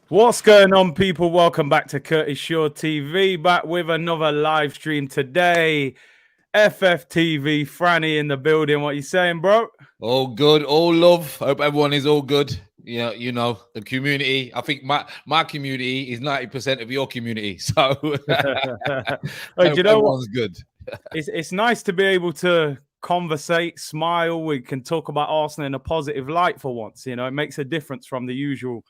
What's going on, people? Welcome back to Curtis Shaw TV. Back with another live stream today. FFTV, Franny in the building. What you saying, bro? All good, all love. Hope everyone is all good. Yeah, you know, the community. I think my community is 90% of your community. So Hey, do hope you know what? everyone's good. It's nice to be able to conversate, smile. We can talk about Arsenal in a positive light for once. You know, it makes a difference from the usual.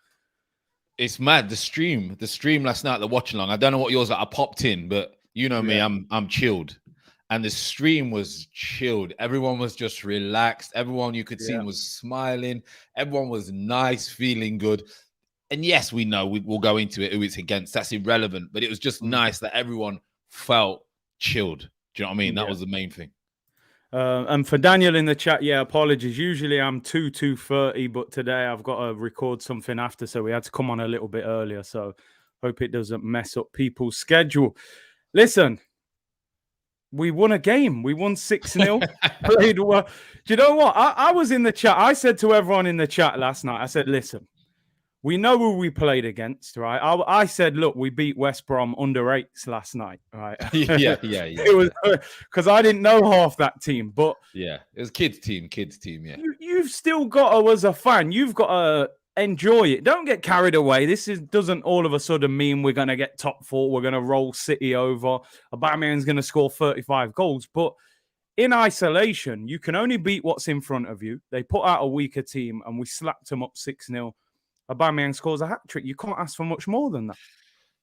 It's mad. The stream last night, the watch along. I don't know what yours like. I popped in, but you know me, Yeah. I'm chilled. And the stream was chilled. Everyone was just relaxed. Everyone you could see Yeah. was smiling. Everyone was nice, feeling good. And yes, we know we'll go into it who it's against. That's irrelevant. But it was just nice that everyone felt chilled. Do you know what I mean? That Yeah. was the main thing. And for Daniel in the chat, yeah, apologies. Usually I'm 2:30, but today I've got to record something after, so we had to come on a little bit earlier. So hope it doesn't mess up people's schedule. Listen, we won a game. We won 6-0. Played well. Do you know what? I was in the chat. I said to everyone in the chat last night, I said, listen, we know who we played against, right? I said, look, we beat West Brom under eights last night, right? yeah. It was because I didn't know half that team, but Yeah. It was kids team. Yeah. you've still got to, as a fan, you've got to enjoy it. Don't get carried away. Doesn't all of a sudden mean we're going to get top four. We're going to roll City over. Aubameyang's going to score 35 goals, but in isolation, you can only beat what's in front of you. They put out a weaker team, and we slapped them up 6-0. Aubameyang scores a hat trick. You can't ask for much more than that.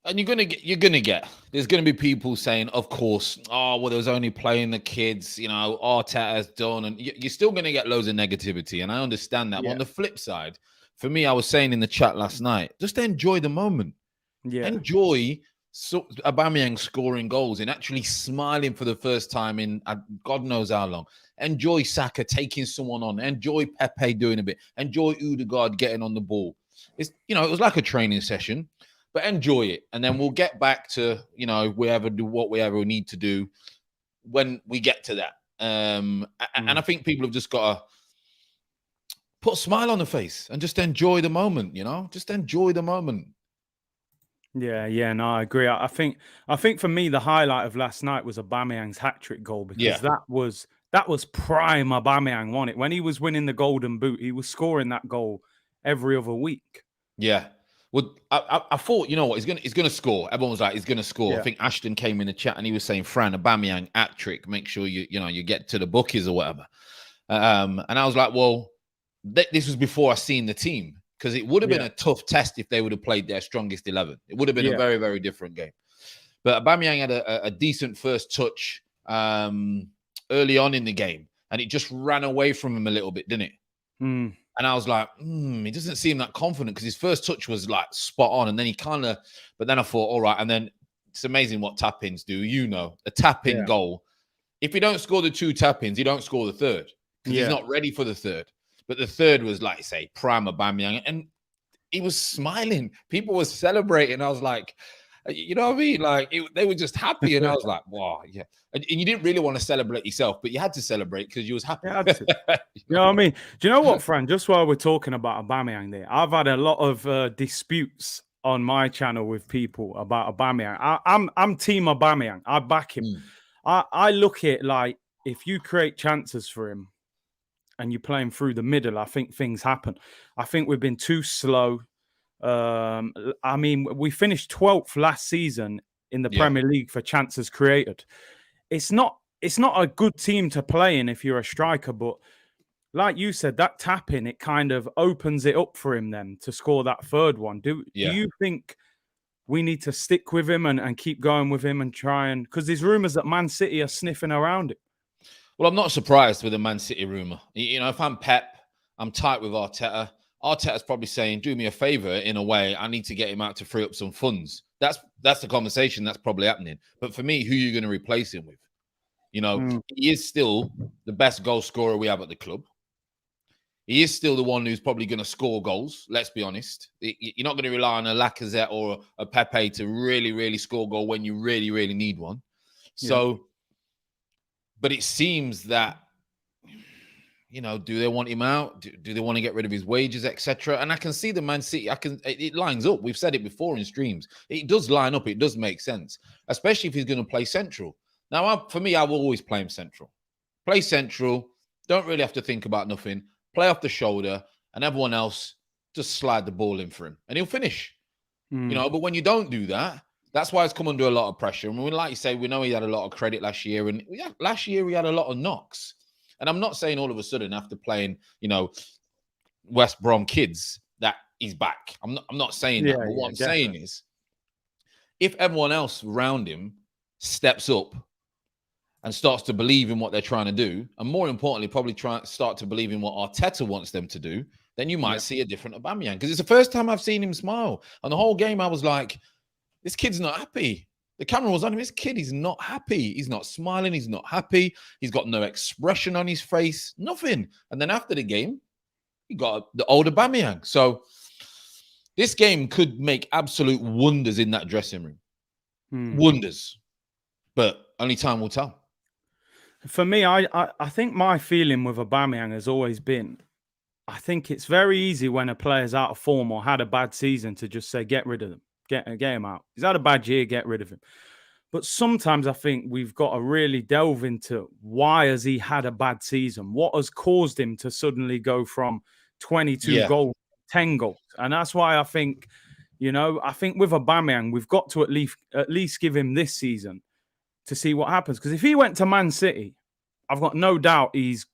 And there's gonna be people saying, of course, oh well, there was only playing the kids, you know, Arteta's done, and you're still gonna get loads of negativity, and I understand that. But on the flip side, for me, I was saying in the chat last night, just enjoy the moment. Yeah. Enjoy Aubameyang scoring goals and actually smiling for the first time in God knows how long. Enjoy Saka taking someone on. Enjoy Pepe doing a bit. Enjoy Odegaard getting on the ball. It was like a training session, but enjoy it, and then we'll get back to what we ever need to do when we get to that. And I think people have just got to put a smile on the face and just enjoy the moment. Just enjoy the moment. Yeah, no, I agree. I think for me the highlight of last night was Aubameyang's hat-trick goal, because that was prime Aubameyang, won it. When he was winning the Golden Boot, he was scoring that goal every other week. Yeah. Well, I thought, you know what, he's gonna score. Everyone was like, he's gonna score. Yeah. I think Ashton came in the chat and he was saying, Fran, Aubameyang hat-trick, make sure you get to the bookies or whatever. And I was like, well, this was before I seen the team. Because it would have been a tough test if they would have played their strongest 11. It would have been a very, very different game. But Aubameyang had a decent first touch early on in the game, and it just ran away from him a little bit, didn't it? And I was like, he doesn't seem that confident, because his first touch was like spot on, and then but then I thought, all right, and then it's amazing what tap-ins do. A tap-in goal. If you don't score the 2 tap-ins, you don't score the third, because he's not ready for the third. But the third was, like, say, prime Aubameyang, and he was smiling. People were celebrating. I was like, you know what I mean? Like, they were just happy, and I was like, wow, yeah. And you didn't really want to celebrate yourself, but you had to celebrate because you was happy. You know what I mean? Do you know what, Fran? Just while we're talking about Aubameyang there, I've had a lot of disputes on my channel with people about Aubameyang. I'm team Aubameyang. I back him. I look at, like, if you create chances for him and you play him through the middle, I think things happen. I think we've been too slow. I mean, we finished 12th last season in the Premier League for chances created. It's not a good team to play in if you're a striker, but like you said, that tap-in, it kind of opens it up for him then to score that third one. Do you think we need to stick with him and keep going with him and try and... Because there's rumours that Man City are sniffing around it. Well, I'm not surprised with the Man City rumour. If I'm Pep, I'm tight with Arteta. Arteta's probably saying, do me a favour in a way. I need to get him out to free up some funds. That's the conversation that's probably happening. But for me, who are you going to replace him with? He is still the best goal scorer we have at the club. He is still the one who's probably going to score goals. Let's be honest. You're not going to rely on a Lacazette or a Pepe to really, really score a goal when you really, really need one. So, but it seems that do they want him out? Do they want to get rid of his wages, etc.? And I can see the Man City. It lines up. We've said it before in streams. It does line up. It does make sense, especially if he's going to play central. Now, for me, I will always play him central. Play central. Don't really have to think about nothing. Play off the shoulder, and everyone else just slide the ball in for him, and he'll finish. But when you don't do that, that's why it's come under a lot of pressure. And like you say, we know he had a lot of credit last year, and last year he had a lot of knocks. And I'm not saying all of a sudden after playing, West Brom kids that he's back. I'm not saying that. But what I'm saying is, if everyone else around him steps up and starts to believe in what they're trying to do, and more importantly, probably start to believe in what Arteta wants them to do, then you might see a different Aubameyang. Because it's the first time I've seen him smile. And the whole game, I was like, this kid's not happy. The camera was on him. This kid is not happy. He's not smiling. He's not happy. He's got no expression on his face. Nothing. And then after the game, he got the old Aubameyang. So this game could make absolute wonders in that dressing room. Wonders. But only time will tell. For me, I think my feeling with Aubameyang has always been, I think it's very easy when a player's out of form or had a bad season to just say, get rid of them. Get him out. He's had a bad year, get rid of him. But sometimes I think we've got to really delve into why has he had a bad season? What has caused him to suddenly go from 22 goals to 10 goals? And that's why I think, I think with Aubameyang, we've got to at least give him this season to see what happens. Because if he went to Man City, I've got no doubt he's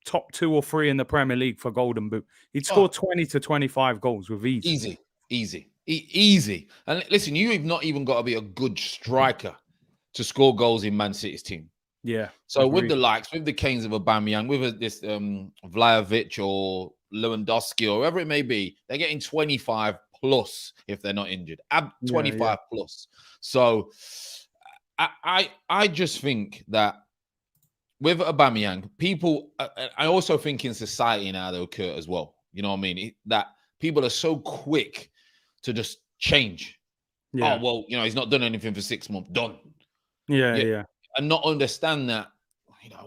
top 2 or 3 in the Premier League for Golden Boot. He'd score 20 to 25 goals with ease. Easy. And listen, you've not even got to be a good striker to score goals in Man City's team. Yeah. So with the likes, with the Kanes of Aubameyang, with this Vlahovic or Lewandowski or whoever it may be, they're getting 25 plus if they're not injured. 25 plus. So I just think that with Aubameyang, people, I also think in society now, though, Kurt, as well. You know what I mean? That people are so quick to just change. Oh, well, he's not done anything for 6 months. Done. Yeah. And not understand that,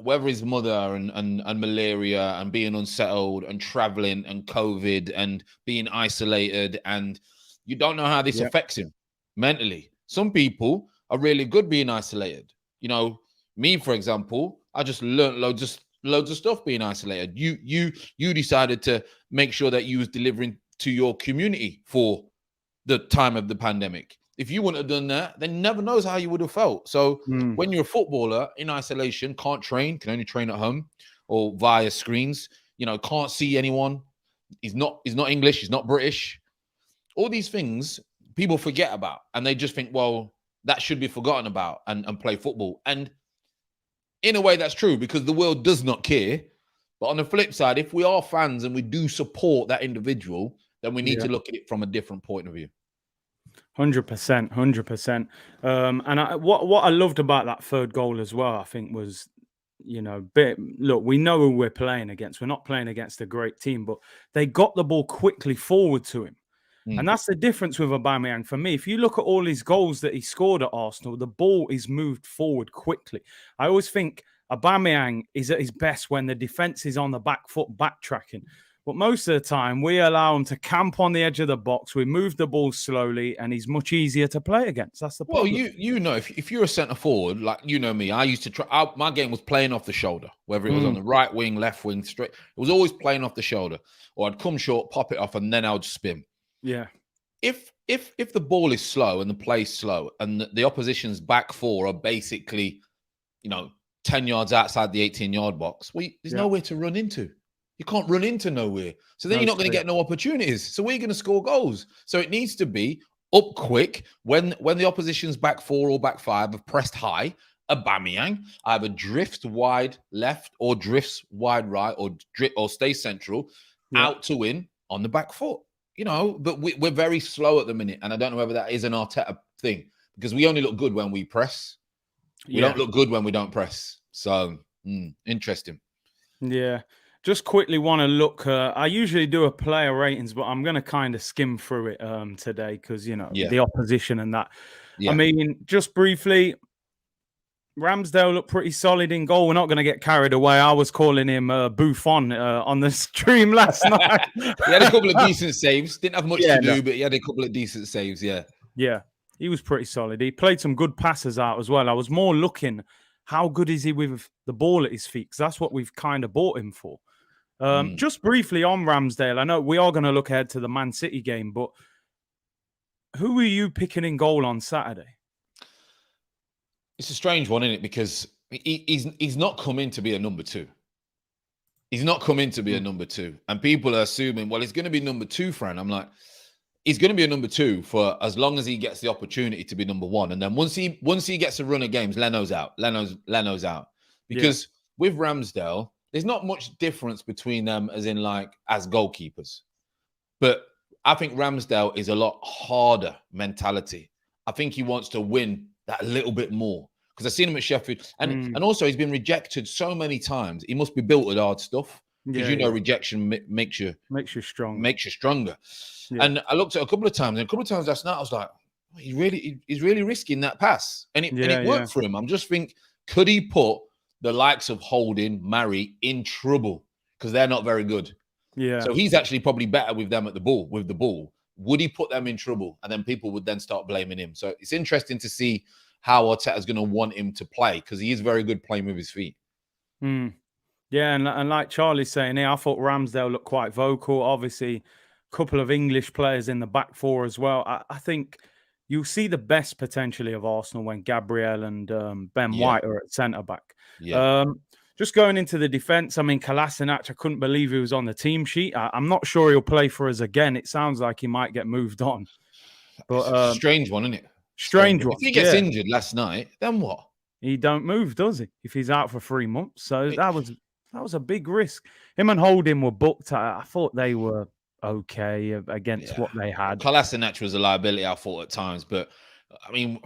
whether his mother and malaria and being unsettled and traveling and COVID and being isolated, and you don't know how this affects him mentally. Some people are really good being isolated. Me, for example, I just learned loads of stuff being isolated. You decided to make sure that you was delivering to your community for the time of the pandemic. If you wouldn't have done that, then never knows how you would have felt. So when you're a footballer in isolation, can't train, can only train at home or via screens, can't see anyone. He's not English, he's not British. All these things people forget about, and they just think, well, that should be forgotten about and play football. And in a way, that's true, because the world does not care. But on the flip side, if we are fans and we do support that individual, then we need to look at it from a different point of view. 100%. And what I loved about that third goal as well, I think, was, look, we know who we're playing against. We're not playing against a great team, but they got the ball quickly forward to him. And that's the difference with Aubameyang for me. If you look at all his goals that he scored at Arsenal, the ball is moved forward quickly. I always think Aubameyang is at his best when the defense is on the back foot backtracking. But most of the time, we allow him to camp on the edge of the box. We move the ball slowly, and he's much easier to play against. That's the problem. Well, if you're a centre forward, like me, I used to try. My game was playing off the shoulder, whether it was on the right wing, left wing, straight. It was always playing off the shoulder, or I'd come short, pop it off, and then I would spin. Yeah. If the ball is slow and the play's slow, and the opposition's back four are basically, 10 yards outside the 18-yard box, there's nowhere to run into. You can't run into nowhere. So then you're not going to get no opportunities. So we're going to score goals. So it needs to be up quick when the opposition's back four or back five have pressed high. Aubameyang either drifts wide left or drifts wide right or stays central out to win on the back foot. But we're very slow at the minute. And I don't know whether that is an Arteta thing, because we only look good when we press. We don't look good when we don't press. So interesting. Yeah. Just quickly want to look. I usually do a player ratings, but I'm going to kind of skim through it today because, the opposition and that. Yeah. I mean, just briefly, Ramsdale looked pretty solid in goal. We're not going to get carried away. I was calling him Buffon on the stream last night. He had a couple of decent saves. Didn't have much to do, no. but he had a couple of decent saves, yeah. Yeah, he was pretty solid. He played some good passes out as well. I was more looking, how good is he with the ball at his feet? Because that's what we've kind of bought him for. Just briefly on Ramsdale, I know we are going to look ahead to the Man City game, but who are you picking in goal on Saturday? It's a strange one, isn't it? Because he's not come in to be a number 2. He's not come in to be a number 2. And people are assuming, well, he's going to be number 2, Fran. I'm like, he's going to be a number 2 for as long as he gets the opportunity to be number 1. And then once he gets a run of games, Leno's out. Leno's out. Because with Ramsdale, there's not much difference between them as goalkeepers. But I think Ramsdale is a lot harder mentality. I think he wants to win that little bit more. Because I've seen him at Sheffield. And also he's been rejected so many times. He must be built with hard stuff. Because rejection makes you strong. Makes you stronger. Yeah. And I looked at a couple of times last night, I was like, he's really risking that pass. And it worked for him. I'm just think, could he put the likes of Holding, Murray in trouble? Because they're not very good. Yeah. So he's actually probably better with them with the ball. Would he put them in trouble? And then people would then start blaming him. So it's interesting to see how Arteta's going to want him to play, because he is very good playing with his feet. Yeah, and like Charlie's saying here, I thought Ramsdale looked quite vocal. Obviously, a couple of English players in the back four as well. I think you'll see the best potentially of Arsenal when Gabriel and Ben White are at centre-back. Yeah. Just going into the defence, I mean, Kolasinac, I couldn't believe he was on the team sheet. I'm not sure he'll play for us again. It sounds like he might get moved on. But it's a strange one, isn't it? Strange one. If he gets injured last night, then what? He don't move, does he? If he's out for 3 months. So that was a big risk. Him and Holding were booked. I thought they were okay against what they had. Kolasinac was a liability, I thought, at times. But, I mean,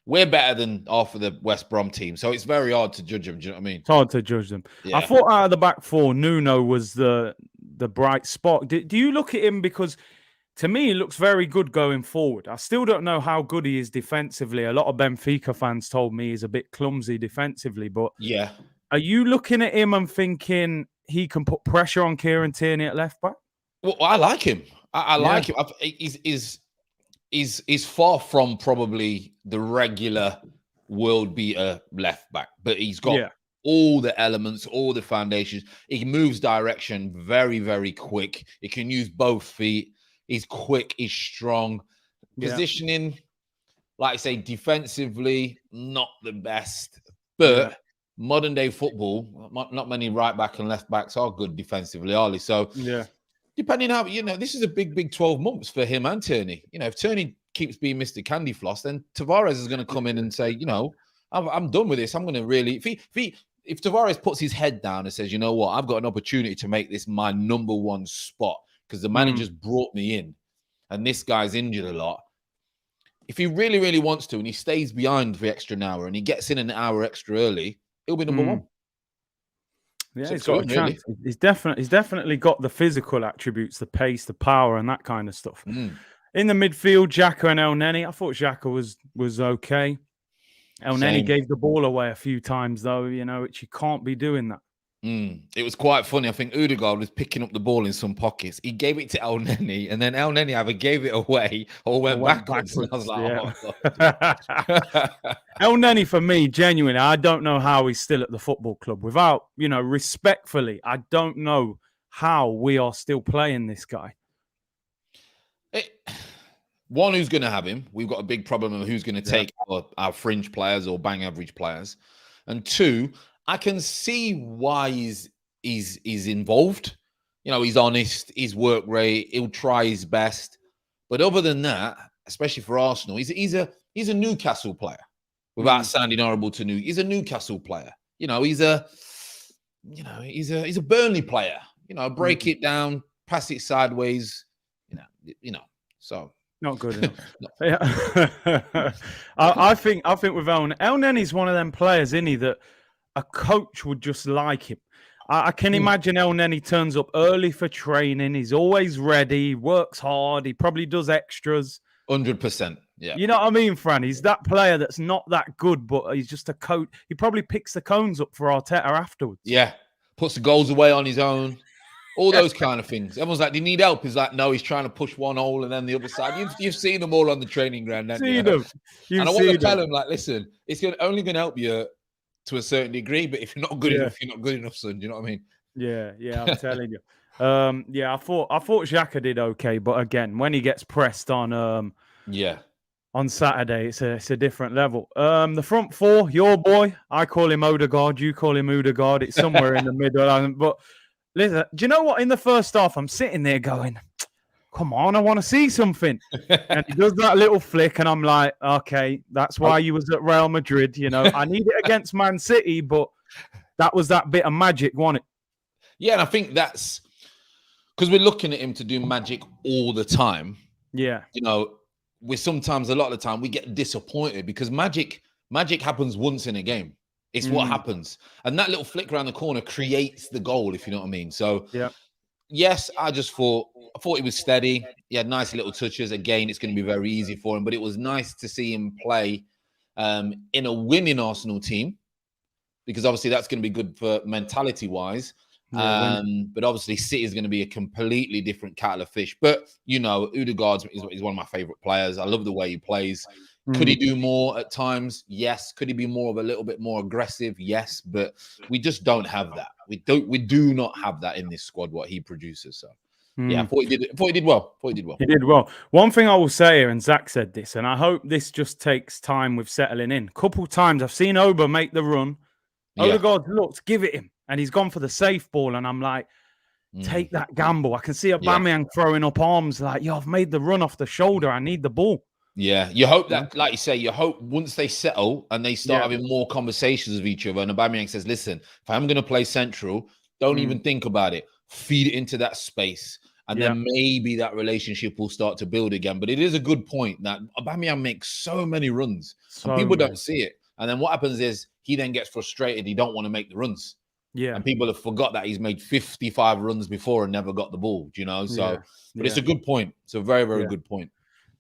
we're better than half of the West Brom team, so it's very hard to judge them. Do you know what I mean? It's hard to judge them. Yeah. I thought out of the back four, Nuno was the bright spot. Do you look at him? Because to me, he looks very good going forward. I still don't know how good he is defensively. A lot of Benfica fans told me he's a bit clumsy defensively. But yeah, are you looking at him and thinking he can put pressure on Kieran Tierney at left back? Well, I like him. I like him. He's far from probably the regular world beater left back, but he's got all the elements, all the foundations. He moves direction very, very quick. He can use both feet. He's quick. He's strong. Positioning, like I say, defensively, not the best. But modern day football, not many right back and left backs are good defensively, are they? So depending how, this is a big 12 months for him and Tierney. If Tierney keeps being Mr. Candy Floss, then Tavares is going to come in and say, I'm done with this. I'm going to really, if Tavares puts his head down and says, you know what, I've got an opportunity to make this my number one spot because the manager's brought me in and this guy's injured a lot. If he really, really wants to and he stays behind for the extra an hour and he gets in an hour extra early, he'll be number one. Yeah, he's got a chance. Really. He's definitely got the physical attributes, the pace, the power, and that kind of stuff. In the midfield, Xhaka and El Neni. I thought Xhaka was okay. El Neni gave the ball away a few times, though, which you can't be doing that. It was quite funny. I think Odegaard was picking up the ball in some pockets. He gave it to El Neni, and then El Neni either gave it away or went backwards. And I was like, oh, my God. El Neni, for me, genuinely, I don't know how he's still at the football club. Without, respectfully, I don't know how we are still playing this guy. One, who's going to have him? We've got a big problem of who's going to take our fringe players or bang average players. And two, I can see why he's involved. He's honest, he's work rate, he'll try his best. But other than that, especially for Arsenal, he's a Newcastle player. Without sounding horrible to he's a Newcastle player. He's a Burnley player. Break it down, pass it sideways. So not good enough. I think with El Neni's one of them players, isn't he, that a coach would just like him. I can imagine El Neni turns up early for training. He's always ready, works hard. He probably does extras. 100%. Yeah. You know what I mean, Fran? He's that player that's not that good, but he's just a coach. He probably picks the cones up for Arteta afterwards. Yeah. Puts the goals away on his own. All those kind of things. Everyone's like, do you need help? He's like, no, he's trying to push one hole and then the other side. You've seen them all on the training ground. And I want to tell him, like, listen, it's only going to help you to a certain degree, but if you're not good enough, you're not good enough, son. Do you know what I mean? Yeah, I'm telling you. I thought Xhaka did okay, but again, when he gets pressed on on Saturday, it's a different level. The front four, your boy, I call him Odegaard, you call him Odegaard. It's somewhere in the middle. But listen, do you know what? In the first half, I'm sitting there going, come on, I want to see something. And he does that little flick, and I'm like, okay, that's why you was at Real Madrid. You know, I need it against Man City, but that was that bit of magic, wasn't it? Yeah, and I think that's because we're looking at him to do magic all the time. Yeah. You know, we sometimes, a lot of the time, we get disappointed because magic happens once in a game. It's what happens. And that little flick around the corner creates the goal, if you know what I mean. So, yes, I thought he was steady. He had nice little touches. Again, it's going to be very easy for him. But it was nice to see him play in a winning Arsenal team because obviously that's going to be good for mentality-wise. But obviously City is going to be a completely different kettle of fish. But, you know, Odegaard is one of my favorite players. I love the way he plays. Could he do more at times? Yes. Could he be more of a little bit more aggressive? Yes. But we just don't have that. We do not have that in this squad, what he produces. So, yeah, I thought he did well. He did well. One thing I will say here, and Zach said this, and I hope this just takes time with settling in. Couple times I've seen Auba make the run. Odegaard looked, give it him. And he's gone for the safe ball. And I'm like, take that gamble. I can see Aubameyang throwing up arms like, yo, I've made the run off the shoulder. I need the ball. Yeah. You hope that, like you say, you hope once they settle and they start having more conversations with each other. And Aubameyang says, listen, if I'm going to play central, don't even think about it. Feed it into that space. And then maybe that relationship will start to build again. But it is a good point that Aubameyang makes so many runs. And people don't see it. And then what happens is he then gets frustrated. He don't want to make the runs. Yeah. And people have forgot that he's made 55 runs before and never got the ball, you know? So, but it's a good point. It's a very, very good point.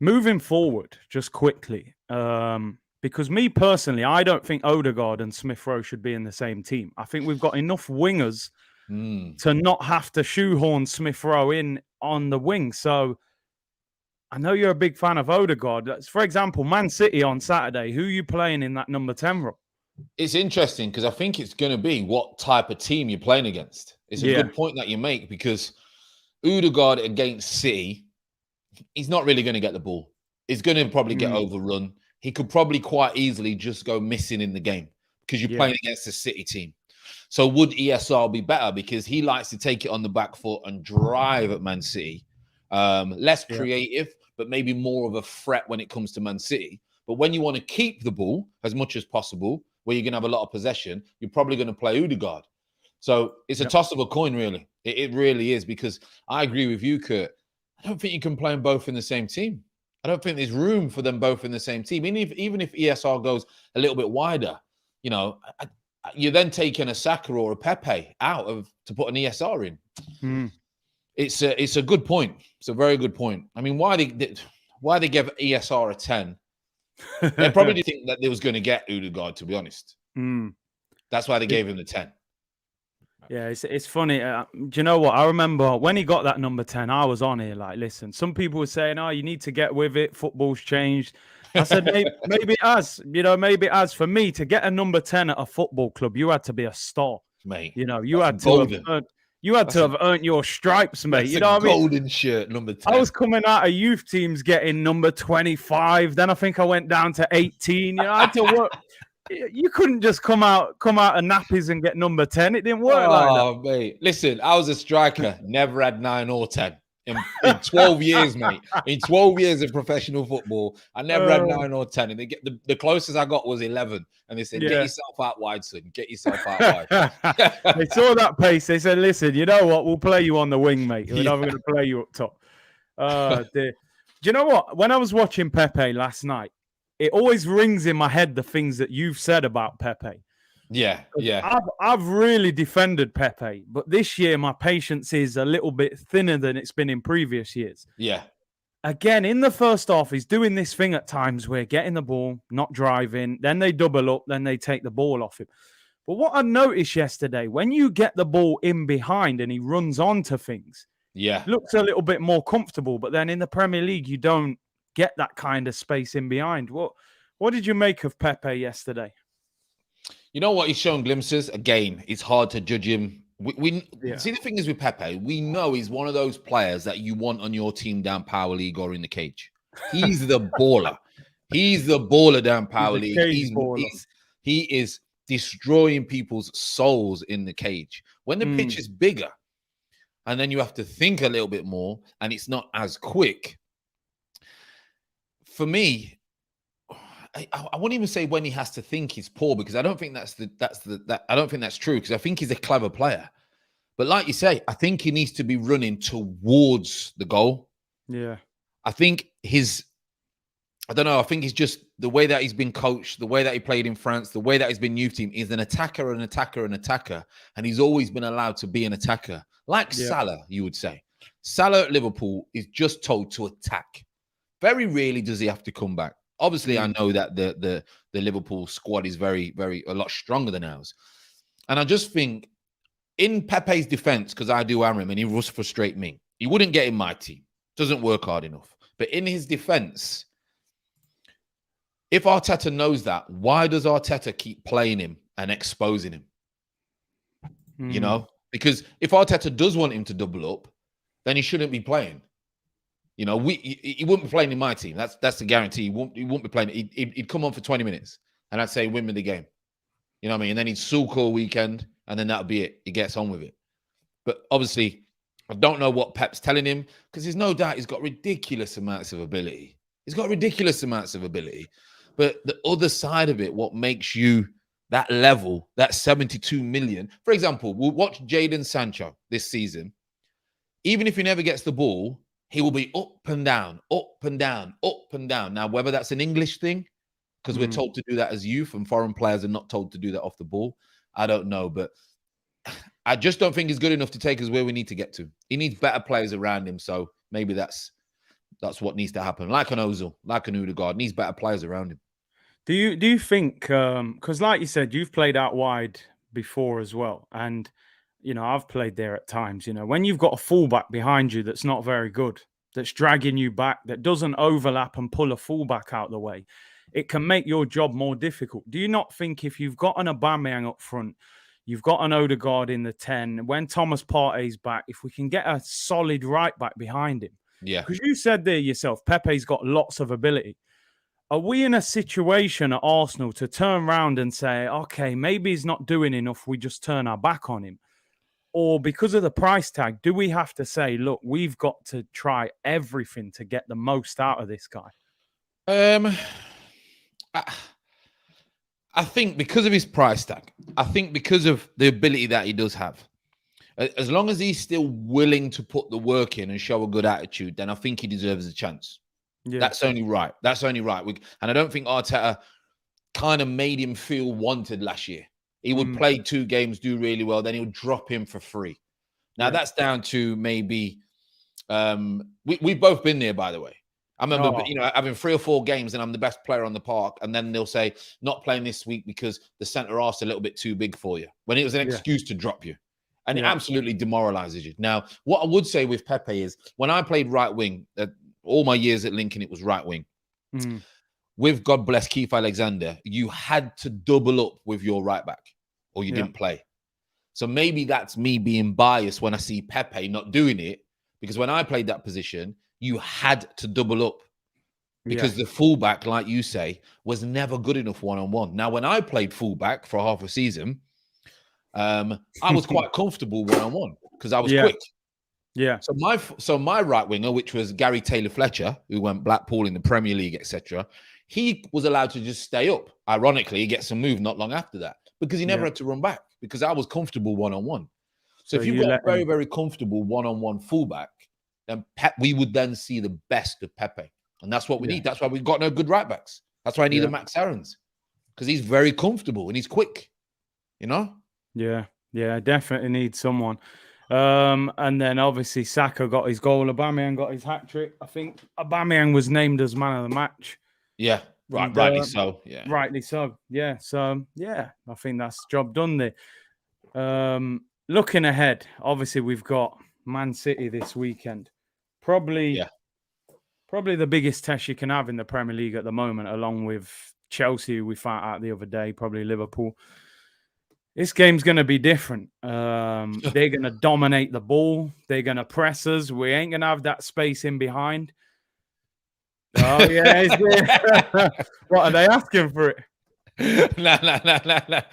Moving forward, just quickly, because me personally, I don't think Odegaard and Smith Rowe should be in the same team. I think we've got enough wingers to not have to shoehorn Smith Rowe in on the wing. So I know you're a big fan of Odegaard. For example, Man City on Saturday, who are you playing in that number 10 role? It's interesting because I think it's going to be what type of team you're playing against. It's a good point that you make because Odegaard against City, he's not really going to get the ball. He's going to probably get overrun. He could probably quite easily just go missing in the game because you're playing against a City team. So would ESR be better because he likes to take it on the back foot and drive at Man City? Less creative, but maybe more of a threat when it comes to Man City. But when you want to keep the ball as much as possible, where you're going to have a lot of possession, you're probably going to play Odegaard. So it's a toss of a coin, really. It really is, because I agree with you, Kurt. I don't think you can play them both in the same team. I don't think there's room for them both in the same team. Even if ESR goes a little bit wider, you know, you're then taking a Saka or a Pepe out to put an ESR in. It's a good point. It's a very good point. I mean, why they gave ESR a 10? They probably didn't think that they was going to get Odegaard, to be honest. That's why they gave him the 10. Yeah, it's funny. Do you know what? I remember when he got that number 10, I was on here like, listen, some people were saying, oh, you need to get with it. Football's changed. I said, maybe it has. You know, maybe it has. For me, to get a number 10 at a football club, you had to be a star. Mate. You know, you had to have earned your stripes, mate. You know what I mean? Golden shirt, number 10. I was coming out of youth teams getting number 25. Then I think I went down to 18. You know, I had to work. You couldn't just come out of nappies and get number 10. It didn't work like that. Oh, mate. Listen, I was a striker. Never had 9 or 10. In 12 years, mate. In 12 years of professional football, I never had 9 or 10. And the closest I got was 11. And they said, get yourself out wide, son. Get yourself out wide. They saw that pace. They said, listen, you know what? We'll play you on the wing, mate. We're never going to play you up top. Dear. Do you know what? When I was watching Pepe last night, it always rings in my head the things that you've said about Pepe. Yeah. I've really defended Pepe, but this year my patience is a little bit thinner than it's been in previous years. Yeah. again, in the first half, he's doing this thing at times where getting the ball, not driving, then they double up, then they take the ball off him. But what I noticed yesterday, when you get the ball in behind and he runs onto things, looks a little bit more comfortable. But then in the Premier League, you don't get that kind of space in behind. What did you make of Pepe yesterday? You know what? He's shown glimpses. Again, it's hard to judge him. We see, the thing is with Pepe, we know he's one of those players that you want on your team down Power League or in the cage. He's the baller. He's the baller down Power League. He is destroying people's souls in the cage. When the pitch is bigger, and then you have to think a little bit more, and it's not as quick. For me, I wouldn't even say when he has to think he's poor, because I don't think I don't think that's true, because I think he's a clever player. But like you say, I think he needs to be running towards the goal. Yeah. I think I don't know. I think it's just the way that he's been coached, the way that he played in France, the way that he's been youth team. He's an attacker, and he's always been allowed to be an attacker. Like Salah, you would say. Salah at Liverpool is just told to attack. Very rarely does he have to come back. Obviously, I know that the Liverpool squad is very, very a lot stronger than ours. And I just think in Pepe's defense, because I do hammer him and he was frustrate me, he wouldn't get in my team. Doesn't work hard enough. But in his defense, if Arteta knows that, why does Arteta keep playing him and exposing him? You know? Because if Arteta does want him to double up, then he shouldn't be playing. You know, he wouldn't be playing in my team. That's the guarantee. He won't be playing. He'd come on for 20 minutes, and I'd say win me the game. You know what I mean? And then he'd sulk all weekend, and then that'll be it. He gets on with it. But obviously, I don't know what Pep's telling him, because there's no doubt he's got ridiculous amounts of ability. But the other side of it, what makes you that level, that 72 million. For example, we'll watch Jadon Sancho this season. Even if he never gets the ball, he will be up and down, up and down, up and down. Now, whether that's an English thing, because we're told to do that as youth and foreign players are not told to do that off the ball, I don't know. But I just don't think he's good enough to take us where we need to get to. He needs better players around him. So maybe that's what needs to happen. Like an Ozil, like an Odegaard, needs better players around him. Do you think, because like you said, you've played out wide before as well. And, you know, I've played there at times, you know, when you've got a fullback behind you that's not very good, that's dragging you back, that doesn't overlap and pull a fullback out the way, it can make your job more difficult. Do you not think if you've got an Aubameyang up front, you've got an Odegaard in the 10, when Thomas Partey's back, if we can get a solid right back behind him? Yeah. Because you said there yourself, Pepe's got lots of ability. Are we in a situation at Arsenal to turn around and say, okay, maybe he's not doing enough, we just turn our back on him? Or because of the price tag, do we have to say, look, we've got to try everything to get the most out of this guy? I think because of his price tag, I think because of the ability that he does have, as long as he's still willing to put the work in and show a good attitude, then I think he deserves a chance. Yeah. That's only right. And I don't think Arteta kind of made him feel wanted last year. He would play 2 games, do really well, then he would drop him for free. Now, that's down to maybe... we've both been there, by the way. I remember, you know, having 3 or 4 games and I'm the best player on the park, and then they'll say, not playing this week because the centre-half's a little bit too big for you, when it was an excuse to drop you. And it absolutely demoralizes you. Now, what I would say with Pepe is, when I played right wing, all my years at Lincoln, it was right wing. With, God bless, Keith Alexander, you had to double up with your right back or you didn't play. So maybe that's me being biased when I see Pepe not doing it, because when I played that position, you had to double up because the fullback, like you say, was never good enough one-on-one. Now, when I played fullback for half a season, I was quite comfortable one-on-one because I was quick. Yeah. So my right winger, which was Gary Taylor-Fletcher, who went Blackpool in the Premier League, etc., he was allowed to just stay up. Ironically, he gets some move not long after that because he never had to run back because I was comfortable one-on-one. So if you've got a very, very comfortable one-on-one fullback, then we would then see the best of Pepe. And that's what we need. That's why we've got no good right backs. That's why I need a Max Aarons, because he's very comfortable and he's quick, you know? Yeah, definitely need someone. And then obviously Saka got his goal. Aubameyang got his hat-trick. I think Aubameyang was named as man of the match. Yeah, right, And, rightly so. Yeah, rightly so. Yeah, so yeah, I think that's job done there. Looking ahead, obviously we've got Man City this weekend. Probably the biggest test you can have in the Premier League at the moment, along with Chelsea, who we found out the other day, probably Liverpool. This game's going to be different. They're going to dominate the ball. They're going to press us. We ain't going to have that space in behind. Oh, yeah. What, are they asking for it? Nah.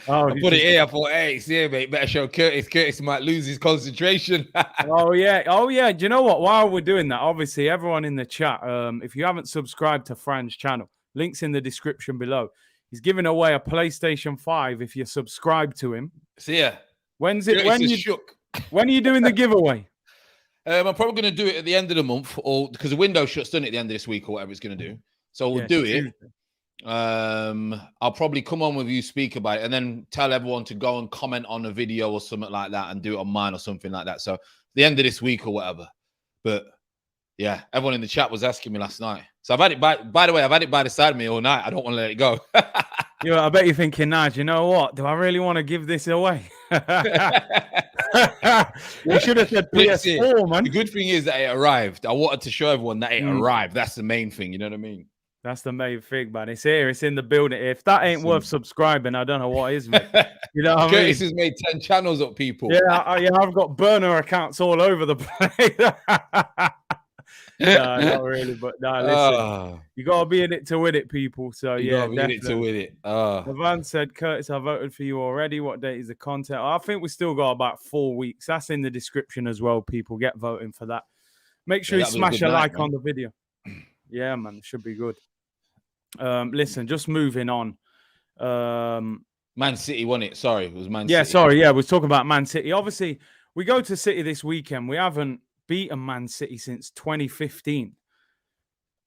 Oh, I put it here. I thought, hey, it's here, mate. Better show Curtis. Curtis might lose his concentration. Oh, yeah. Do you know what? While we're doing that, obviously, everyone in the chat, if you haven't subscribed to Fran's channel, links in the description below. He's giving away a PlayStation 5 if you subscribe to him. So, yeah. When's it? When are you doing the giveaway? I'm probably going to do it at the end of the month, or because the window shuts down at the end of this week, or whatever it's going to do. So we'll do it. I'll probably come on with you, speak about it, and then tell everyone to go and comment on a video or something like that, and do it on mine or something like that. So the end of this week or whatever. But yeah, everyone in the chat was asking me last night. So I've had it by the way, I've had it by the side of me all night. I don't want to let it go. Yeah, I bet you're thinking, nah, you know what? Do I really want to give this away? You should have said PS4, man. The good thing is that it arrived. I wanted to show everyone that it arrived. That's the main thing. You know what I mean? That's the main thing, man. It's here. It's in the building. If that ain't worth subscribing, I don't know what is, man. You know what I mean? Curtis has made 10 channels up, people. Yeah, I've got burner accounts all over the place. No, not really, but no, listen. You got to be in it to win it, people. So, yeah, definitely. In it to win it. Levan said, Curtis, I voted for you already. What date is the content? I think we still got about 4 weeks. That's in the description as well, people. Get voting for that. Make sure you smash a like on the video. Yeah, man, it should be good. Listen, just moving on. Man City won it. Sorry, it was Man City. Yeah, sorry. Yeah, we're talking about Man City. Obviously, we go to City this weekend. We haven't beaten Man City since 2015.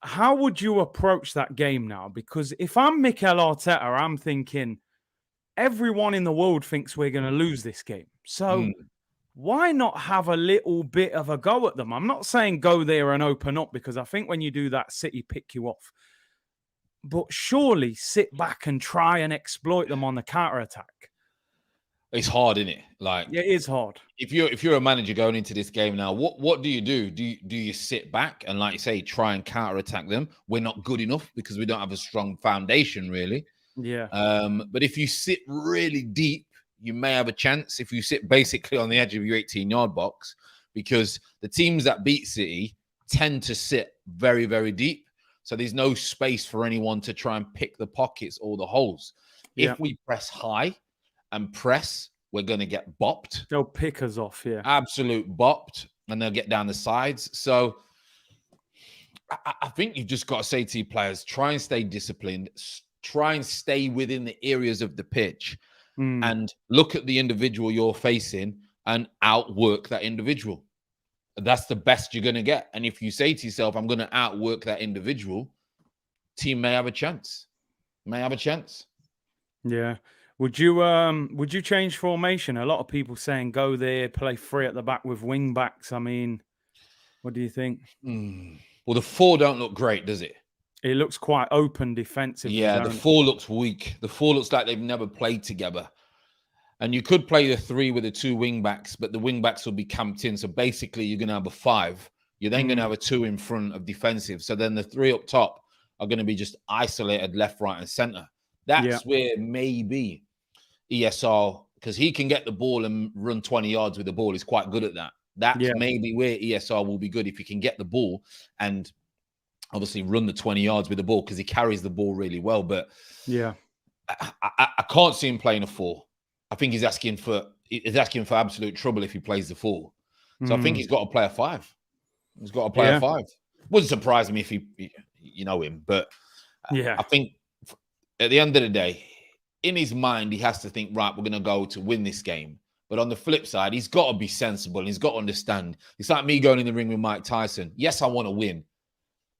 How would you approach that game now? Because if I'm Mikel Arteta, I'm thinking everyone in the world thinks we're going to lose this game. So why not have a little bit of a go at them? I'm not saying go there and open up, because I think when you do that, City pick you off. But surely sit back and try and exploit them on the counter-attack. It's hard, isn't it? Like, yeah, it is hard. If you're a manager going into this game now, what do you do? Do you sit back and, like you say, try and counter-attack them? We're not good enough because we don't have a strong foundation, really. Yeah. But if you sit really deep, you may have a chance. If you sit basically on the edge of your 18-yard box, because the teams that beat City tend to sit very, very deep. So there's no space for anyone to try and pick the pockets or the holes. If we press high and press, we're going to get bopped. They'll pick us off, yeah. Absolute bopped, and they'll get down the sides. So I think you've just got to say to your players, try and stay disciplined, try and stay within the areas of the pitch, and look at the individual you're facing and outwork that individual. That's the best you're going to get. And if you say to yourself, I'm going to outwork that individual, team may have a chance. Yeah. Would you change formation? A lot of people saying go there, play free at the back with wing backs. I mean, what do you think? Well, the 4 don't look great, does it? It looks quite open defensively. Yeah, the 4 looks weak. The 4 looks like they've never played together. And you could play the 3 with the 2 wing backs, but the wing backs will be camped in. So basically, you're going to have a 5. You're then going to have a 2 in front of defensive. So then the 3 up top are going to be just isolated left, right, and center. That's where maybe ESR, because he can get the ball and run 20 yards with the ball. He's quite good at that. That's maybe where ESR will be good, if he can get the ball and obviously run the 20 yards with the ball, because he carries the ball really well. But yeah, I can't see him playing a 4. I think he's asking for absolute trouble if he plays the 4. So I think he's got to play a 5. He's got to play a 5. Wouldn't surprise me if he, you know him, but I think at the end of the day, in his mind, he has to think, right, we're going to go to win this game. But on the flip side, he's got to be sensible and he's got to understand. It's like me going in the ring with Mike Tyson. Yes, I want to win,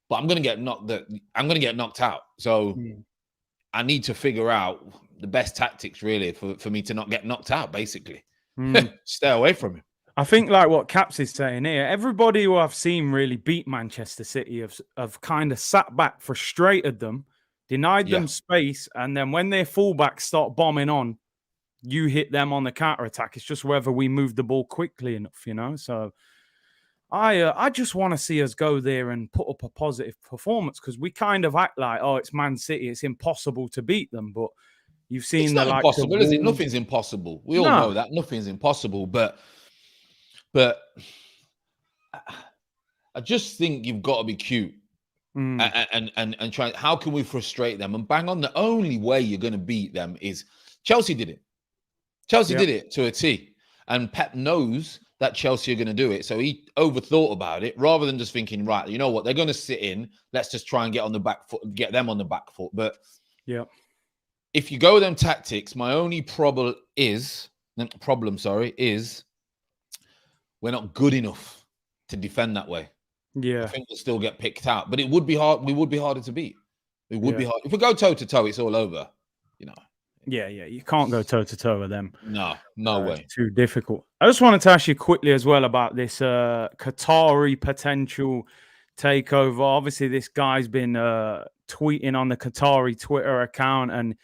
but I'm going to get knocked out. So I need to figure out the best tactics, really, for me to not get knocked out, basically. Stay away from him. I think like what Caps is saying here, everybody who I've seen really beat Manchester City have kind of sat back, frustrated them, denied them space, and then when their fullbacks start bombing on, you hit them on the counter attack. It's just whether we move the ball quickly enough, you know. So I just want to see us go there and put up a positive performance, because we kind of act like, oh, it's Man City, it's impossible to beat them, but you've seen it's the not likes impossible, of is it? Wolves. Nothing's impossible. We all know that nothing's impossible, but I just think you've got to be cute and try. How can we frustrate them and bang on? The only way you're going to beat them is Chelsea did it. Chelsea did it to a T, and Pep knows that Chelsea are going to do it, so he overthought about it rather than just thinking, right, you know what, they're going to sit in. Let's just try and get on the back foot, get them on the back foot. But if you go with them tactics, my only problem is we're not good enough to defend that way. I think we'll still get picked out, but it would be hard. We would be harder to beat. It would be hard. If we go toe to toe, it's all over, you know. Yeah, you can't go toe to toe with them. No way. It's too difficult. I just wanted to ask you quickly as well about this Qatari potential takeover. Obviously, this guy's been tweeting on the Qatari Twitter account, and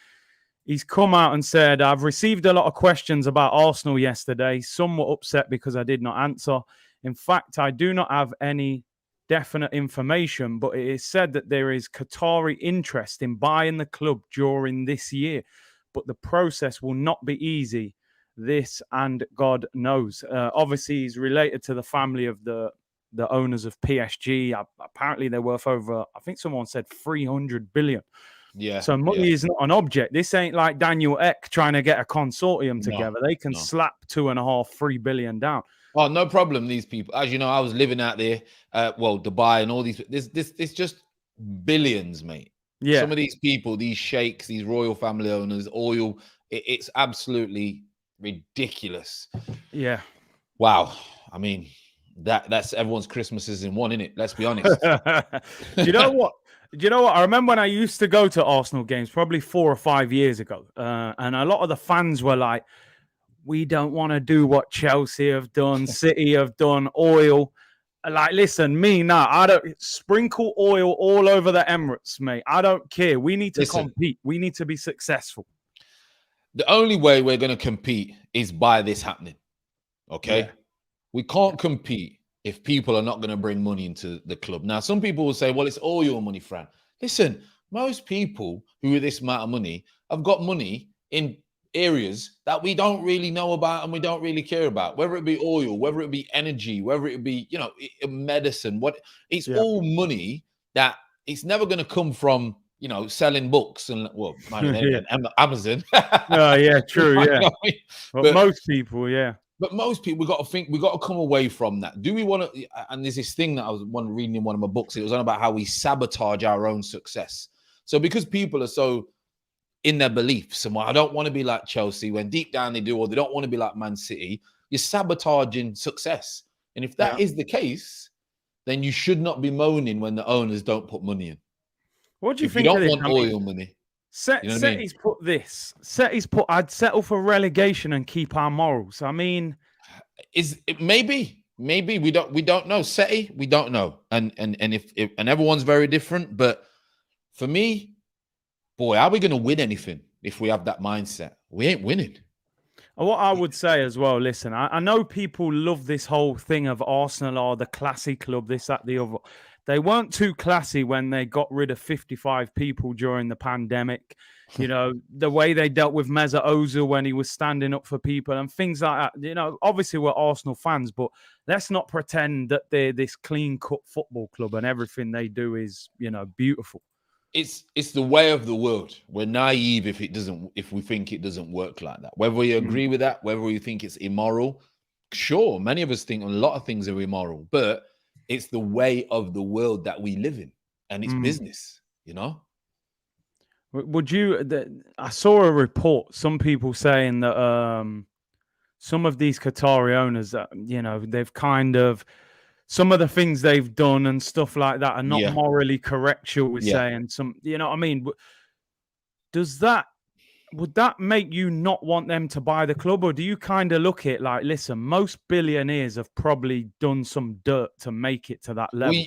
he's come out and said, I've received a lot of questions about Arsenal yesterday. Some were upset because I did not answer. In fact, I do not have any definite information, but it is said that there is Qatari interest in buying the club during this year. But the process will not be easy. This and God knows. Obviously, he's related to the family of the owners of PSG. Apparently, they're worth over, I think someone said 300 billion. Yeah. So money is not an object. This ain't like Daniel Ek trying to get a consortium together. They can slap 2.5-3 billion down. Oh, no problem. These people, as you know, I was living out there, Dubai and all these. This just billions, mate. Yeah. Some of these people, these sheikhs, these royal family owners, oil, it's absolutely ridiculous. Yeah. Wow. I mean, that's everyone's Christmases in one, isn't it? Let's be honest. Do you know what? I remember when I used to go to Arsenal games, probably 4 or 5 years ago, and a lot of the fans were like, we don't want to do what Chelsea have done, City have done, oil. Like, listen, I don't sprinkle oil all over the Emirates, mate. I don't care. We need to compete. We need to be successful. The only way we're going to compete is by this happening. Okay? Yeah. We can't compete if people are not going to bring money into the club. Now, some people will say, well, it's all your money, Fran. Listen, most people who with this amount of money have got money in areas that we don't really know about and we don't really care about, whether it be oil, whether it be energy, whether it be, you know, medicine, it's all money that it's never going to come from, you know, selling books and Amazon. Yeah, true. Yeah. But most people, But most people, we got to come away from that. Do we want to? And there's this thing that I was reading in one of my books. It was on about how we sabotage our own success. So because people are so in their beliefs, and I don't want to be like Chelsea, when deep down they do, or they don't want to be like Man City, you're sabotaging success. And if that is the case, then you should not be moaning when the owners don't put money in. What do you think? You don't want oil money. Setty's put this. Setty's put, I'd settle for relegation and keep our morals. I mean, is it maybe we don't know. Setty, we don't know. And if everyone's very different, but for me, boy, are we going to win anything if we have that mindset? We ain't winning. What I would say as well, listen, I know people love this whole thing of Arsenal are the classy club, this, that, the other. They weren't too classy when they got rid of 55 people during the pandemic. You know, the way they dealt with Mesut Ozil when he was standing up for people and things like that. You know, obviously we're Arsenal fans, but let's not pretend that they're this clean-cut football club and everything they do is, you know, beautiful. It's the way of the world. We're naive if we think it doesn't work like that. Whether we agree with that, whether we think it's immoral, sure, many of us think a lot of things are immoral, but it's the way of the world that we live in, and it's business, you know? Would you... I saw a report, some people saying that some of these Qatari owners, you know, they've kind of... Some of the things they've done and stuff like that are not morally correct, shall we say, and some... You know what I mean? Does that would that make you not want them to buy the club, or do you kind of look at it like, listen, most billionaires have probably done some dirt to make it to that level?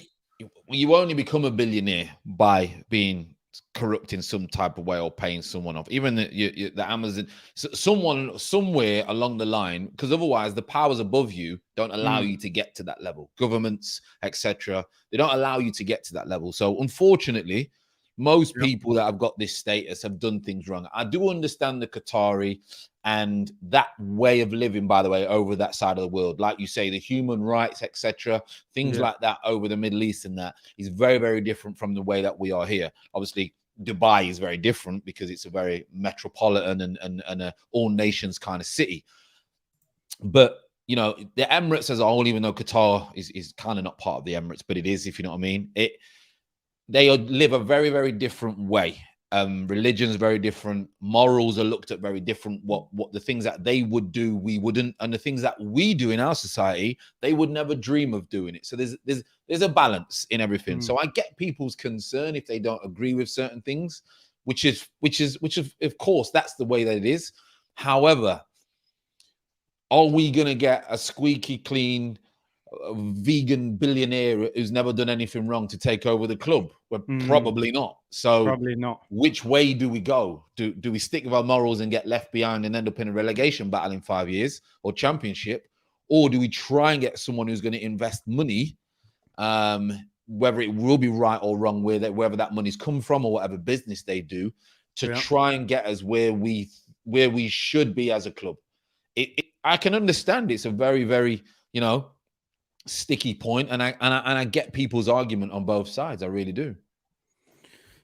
You only become a billionaire by being corrupt in some type of way or paying someone off. Even the Amazon, someone somewhere along the line, because otherwise the powers above you don't allow you to get to that level. Governments, etc., they don't allow you to get to that level. So unfortunately, most people that have got this status have done things wrong. I do understand the Qatari and that way of living, by the way, over that side of the world. Like you say, the human rights, etc., things like that over the Middle East, and that is very, very different from the way that we are here. Obviously, Dubai is very different because it's a very metropolitan and a all nations kind of city. But you know, the Emirates as a whole, even though Qatar is kind of not part of the Emirates, but it is, if you know what I mean. They live a very, very different way. Religion's very different. Morals are looked at very different. What the things that they would do, we wouldn't, and the things that we do in our society, they would never dream of doing it. So there's a balance in everything. So I get people's concern if they don't agree with certain things, which is of course that's the way that it is. However, are we gonna get a squeaky clean vegan billionaire who's never done anything wrong to take over the club? Well, probably not. So probably not. Which way do we go? Do we stick with our morals and get left behind and end up in a relegation battle in 5 years or championship, or do we try and get someone who's going to invest money, whether it will be right or wrong, wherever that money's come from or whatever business they do, to try and get us where we should be as a club? I can understand it's a very, very, you know, sticky point, and I get people's argument on both sides. I really do.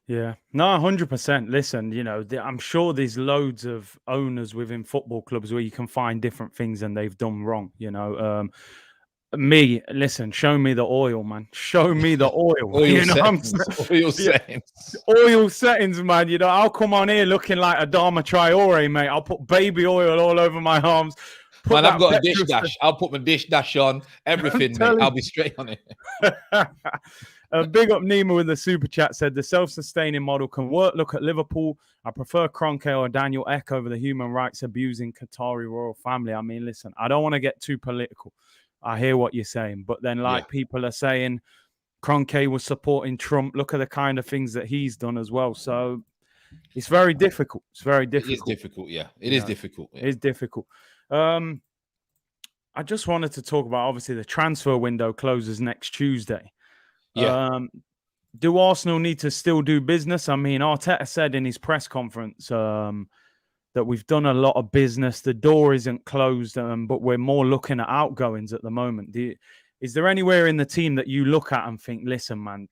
Yeah, no, 100%. Listen, you know, I'm sure there's loads of owners within football clubs where you can find different things and they've done wrong. You know, listen, show me the oil, man. Show me the oil. Oil you know, settings. Oil settings. Oil settings, man. You know, I'll come on here looking like Adama Traore, mate. I'll put baby oil all over my arms. Man, I've got a dish dash. I'll put my dish dash on. Everything, mate. I'll be straight on it. Big up Nima with the super chat said the self-sustaining model can work. Look at Liverpool. I prefer Kroenke or Daniel Ek over the human rights abusing Qatari royal family. I mean, listen, I don't want to get too political. I hear what you're saying, but then people are saying Kroenke was supporting Trump. Look at the kind of things that he's done as well. So it's very difficult. It's very difficult. It is difficult. Yeah, it is difficult. Yeah. It is difficult. I just wanted to talk about, obviously, the transfer window closes next Tuesday. Yeah. Do Arsenal need to still do business? I mean, Arteta said in his press conference that we've done a lot of business. The door isn't closed, but we're more looking at outgoings at the moment. Is there anywhere in the team that you look at and think, listen, man,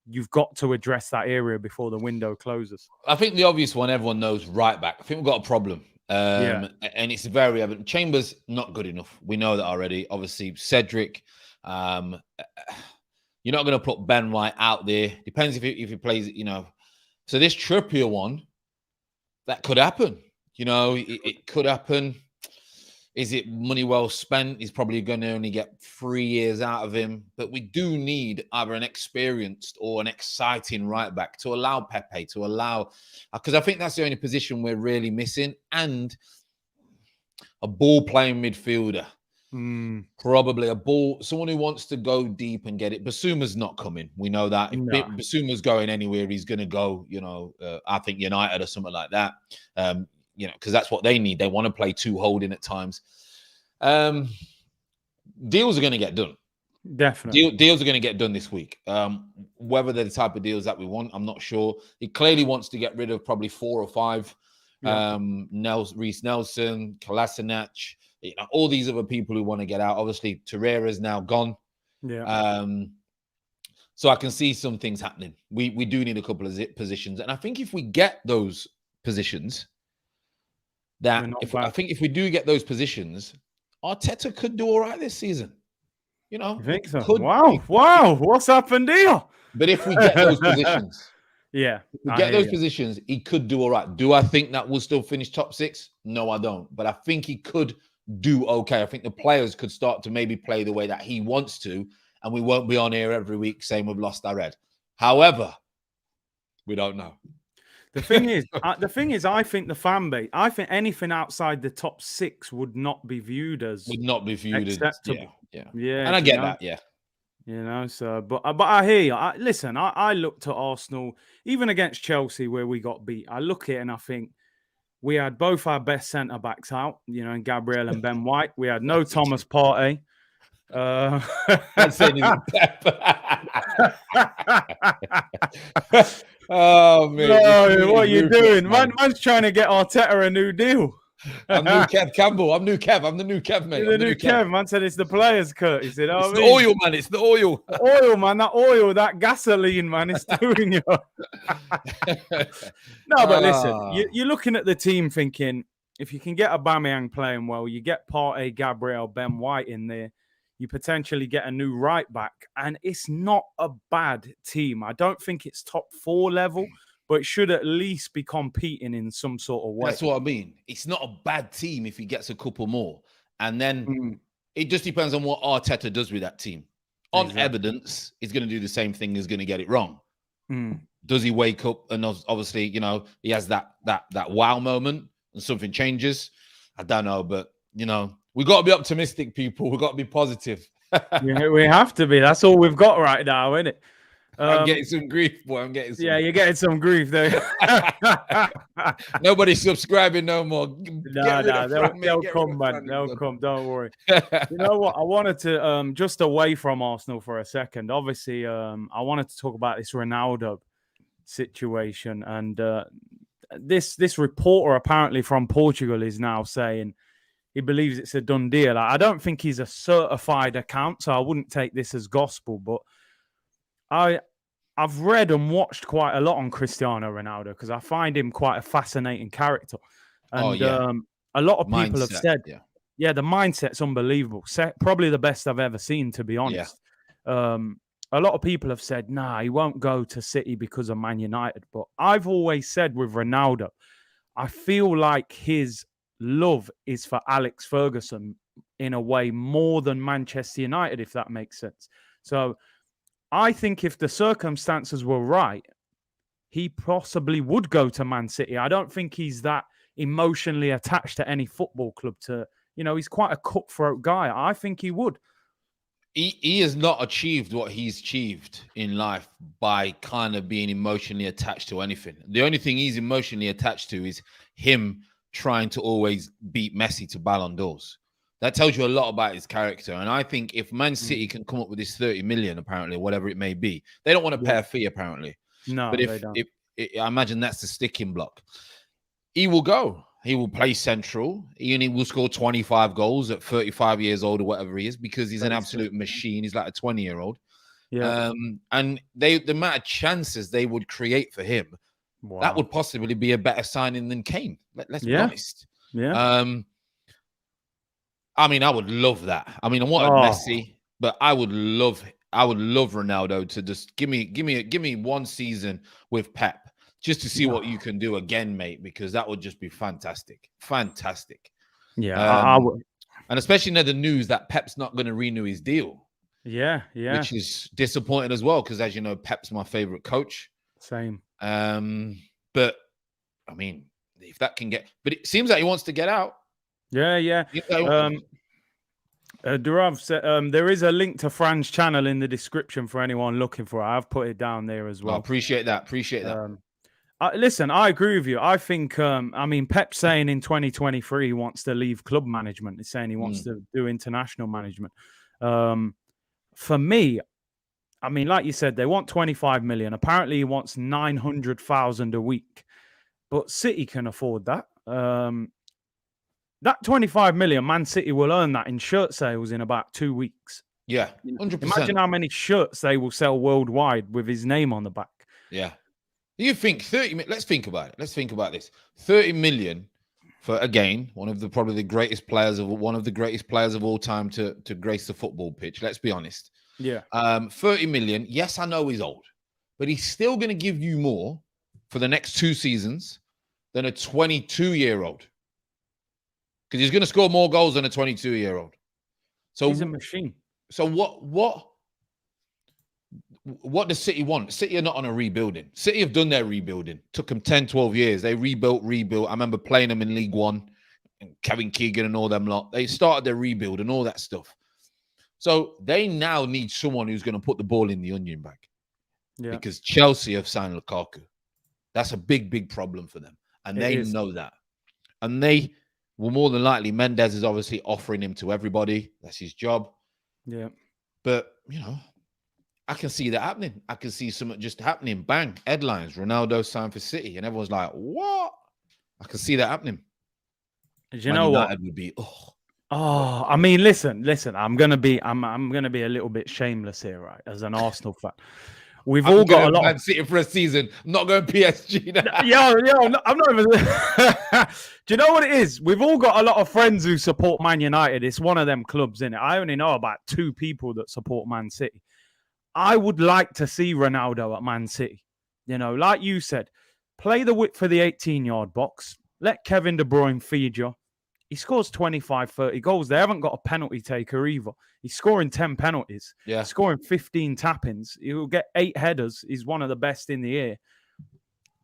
you've got to address that area before the window closes? I think the obvious one everyone knows, right back. I think we've got a problem. And it's very evident. Chambers not good enough. We know that already. Obviously, Cedric. You're not going to put Ben White out there. Depends if he plays. You know, so this Trippier one, that could happen. You know, it could happen. Is it money well spent? He's probably going to only get 3 years out of him. But we do need either an experienced or an exciting right back to allow Pepe, to allow, because I think that's the only position we're really missing, and a ball-playing midfielder. Probably someone who wants to go deep and get it. Basuma's not coming. We know that. If Basuma's going anywhere, he's going to go, you know, I think United or something like that. You know, because that's what they need. They want to play two holding at times. Deals are going to get done. Definitely. Deals are going to get done this week. Whether they're the type of deals that we want, I'm not sure. He clearly wants to get rid of probably 4 or 5. Reece Nelson, Kolasinac, you know, all these other people who want to get out. Obviously, Torreira's now gone. So I can see some things happening. We do need a couple of positions. And I think if we get those positions, I think if we do get those positions, Arteta could do all right this season. You know, you think so? Wow, what's happened here? But if we get those positions, if we get those positions, he could do all right. Do I think that we'll still finish top 6? No, I don't. But I think he could do okay. I think the players could start to maybe play the way that he wants to, and we won't be on here every week saying we've lost our head. However, we don't know. The thing is, I think the fan base, I think anything outside the top 6 would not be viewed as acceptable. Yeah. And I get that, yeah. You know, so but I hear you. Listen, I looked at Arsenal even against Chelsea where we got beat. I look at it and I think we had both our best centre backs out, you know, in Gabriel and Ben White. We had no Thomas Partey. That's saying Pep. Oh man! No, what are you doing? Man's trying to get Arteta a new deal. I'm new Kev Campbell. I'm new Kev. I'm the new Kev, mate. The new Kev. Man said it's the players' cut. He said, "Oh, it's the oil, man. It's the oil. The oil, man. That oil, that gasoline, man, is doing you." No, but listen, you're looking at the team thinking, if you can get Aubameyang playing well, you get Partey, Gabriel, Ben White in there, you potentially get a new right back, and it's not a bad team. I don't think it's top 4 level, but it should at least be competing in some sort of way. That's what I mean. It's not a bad team if he gets a couple more. And then it just depends on what Arteta does with that team. On evidence, he's going to do the same thing. He's going to get it wrong. Does he wake up and obviously, you know, he has that wow moment and something changes? I don't know, but, you know, we got to be optimistic, people. We got to be positive. Yeah, we have to be. That's all we've got right now, isn't it? I'm getting some grief, boy. I'm getting some. Yeah, you're getting some grief there. Nobody's subscribing no more. They'll come, man. They'll come. Don't worry. You know what? I wanted to just away from Arsenal for a second. Obviously, I wanted to talk about this Ronaldo situation, and this reporter apparently from Portugal is now saying he believes it's a done deal. I don't think he's a certified account, so I wouldn't take this as gospel, but I've read and watched quite a lot on Cristiano Ronaldo because I find him quite a fascinating character. And a lot of people have said, the mindset's unbelievable. Probably the best I've ever seen, to be honest. Yeah. A lot of people have said, nah, he won't go to City because of Man United. But I've always said with Ronaldo, I feel like his love is for Alex Ferguson in a way more than Manchester United, if that makes sense. So I think if the circumstances were right, he possibly would go to Man City. I don't think he's that emotionally attached to any football club he's quite a cutthroat guy. I think he would. He has not achieved what he's achieved in life by kind of being emotionally attached to anything. The only thing he's emotionally attached to is him trying to always beat Messi to Ballon d'Ors. That tells you a lot about his character. And I think if Man City can come up with this 30 million, apparently, whatever it may be, they don't want to pay a fee, apparently. No, but I imagine that's the sticking block. He will go. He will play central. He will score 25 goals at 35 years old or whatever he is because he's an absolute machine. He's like a 20-year-old. Yeah. And the amount of chances they would create for him, that would possibly be a better signing than Kane. Let's be honest. Yeah. I mean, I would love that. I mean, I wanted Messi, but I would love Ronaldo to just give me one season with Pep just to see what you can do again, mate, because that would just be fantastic. Fantastic. Yeah. I would. And especially now the news that Pep's not going to renew his deal. Yeah. Which is disappointing as well, because as you know, Pep's my favorite coach. Same. But I mean, if that can get, but it seems like he wants to get out. Yeah. Durav said there is a link to Fran's channel in the description for anyone looking for it. I've put it down there as well. I appreciate that. Listen, I agree with you. I think, Pep's saying in 2023 he wants to leave club management. He's saying he wants to do international management. For me, I mean, like you said, they want 25 million. Apparently, he wants 900,000 a week. But City can afford that. That 25 million, Man City will earn that in shirt sales in about 2 weeks. Yeah, 100%. Imagine how many shirts they will sell worldwide with his name on the back. Yeah. You think 30 million? Let's think about it. Let's think about this. 30 million for, again, one of the greatest players of all time to grace the football pitch. Let's be honest. Yeah. 30 million. Yes, I know he's old, but he's still going to give you more for the next 2 seasons than a 22-year-old. Because he's going to score more goals than a 22-year-old. So he's a machine. So what what does City want? City are not on a rebuilding. City have done their rebuilding. Took them 10, 12 years. They rebuilt. I remember playing them in League One, and Kevin Keegan and all them lot. They started their rebuild and all that stuff. So they now need someone who's going to put the ball in the onion bag. Yeah. Because Chelsea have signed Lukaku. That's a big, big problem for them. And they know that. And they will more than likely, Mendes is obviously offering him to everybody. That's his job. Yeah. But, you know, I can see that happening. I can see something just happening. Bang, headlines, Ronaldo signed for City. And everyone's like, what? I can see that happening. Do you know United what? Would be, I mean, listen. I'm gonna be a little bit shameless here, right? As an Arsenal fan, we've all got a lot of City for a season. I'm not going PSG now. I'm not even. Do you know what it is? We've all got a lot of friends who support Man United. It's one of them clubs, innit? I only know about 2 people that support Man City. I would like to see Ronaldo at Man City. You know, like you said, play the width for the 18-yard box. Let Kevin De Bruyne feed you. He scores 25, 30 goals. They haven't got a penalty taker either. He's scoring 10 penalties. Yeah. He's scoring 15 tap-ins. He'll get 8 headers. He's one of the best in the air.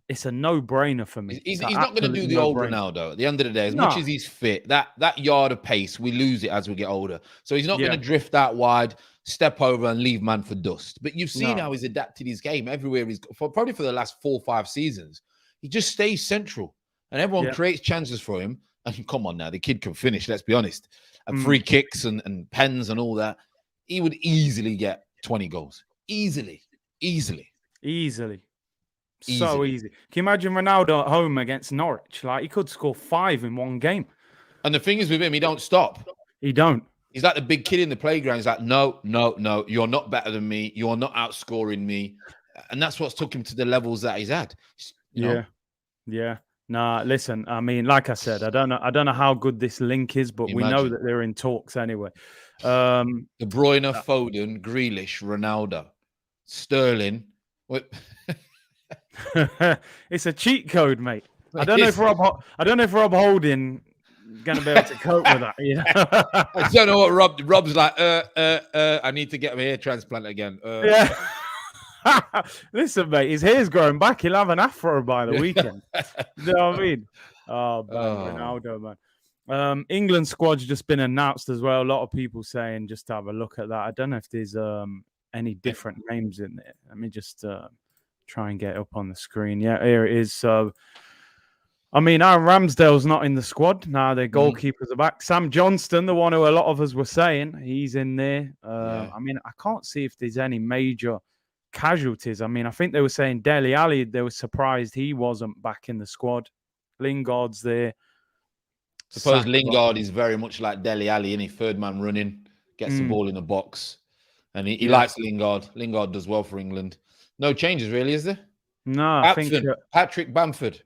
It's a no-brainer for me. He's not going to do the old Ronaldo. At the end of the day, as much as he's fit, that yard of pace, we lose it as we get older. So he's not going to drift out wide, step over and leave man for dust. But you've seen how he's adapted his game everywhere. Probably for the last 4 or 5 seasons. He just stays central. And everyone creates chances for him. And come on now, the kid can finish, let's be honest. And free kicks and pens and all that. He would easily get 20 goals. Easily. So easy. Can you imagine Ronaldo at home against Norwich? Like, he could score 5 in one game. And the thing is with him, he don't stop. He don't. He's like the big kid in the playground. He's like, no, you're not better than me. You're not outscoring me. And that's what's took him to the levels that he's had. You know? Yeah. Nah, listen, I mean, like I said, I don't know how good this link is, but we know that they're in talks anyway. De Bruyne, Foden, Grealish, Ronaldo, Sterling. It's a cheat code, mate. I don't know if Rob Holding going to be able to cope with that. You know? I don't know what Rob's like. I need to get him a hair transplant again. Yeah. Listen, mate, his hair's growing back. He'll have an afro by the weekend. You know what I mean? Ronaldo, man. England squad's just been announced as well. A lot of people saying just to have a look at that. I don't know if there's any different names in there. Let me just try and get it up on the screen. Yeah, here it is. So, I mean, Aaron Ramsdale's not in the squad. Now their goalkeepers are back. Sam Johnston, the one who a lot of us were saying, he's in there. I mean, I can't see if there's any major casualties. I mean, I think they were saying Dele Alli, they were surprised he wasn't back in the squad. Lingard's there. Suppose Lingard is very much like Dele Alli, any third man running, gets the ball in the box. And he likes Lingard. Lingard does well for England. No changes, really, is there? No, I think Patrick Bamford.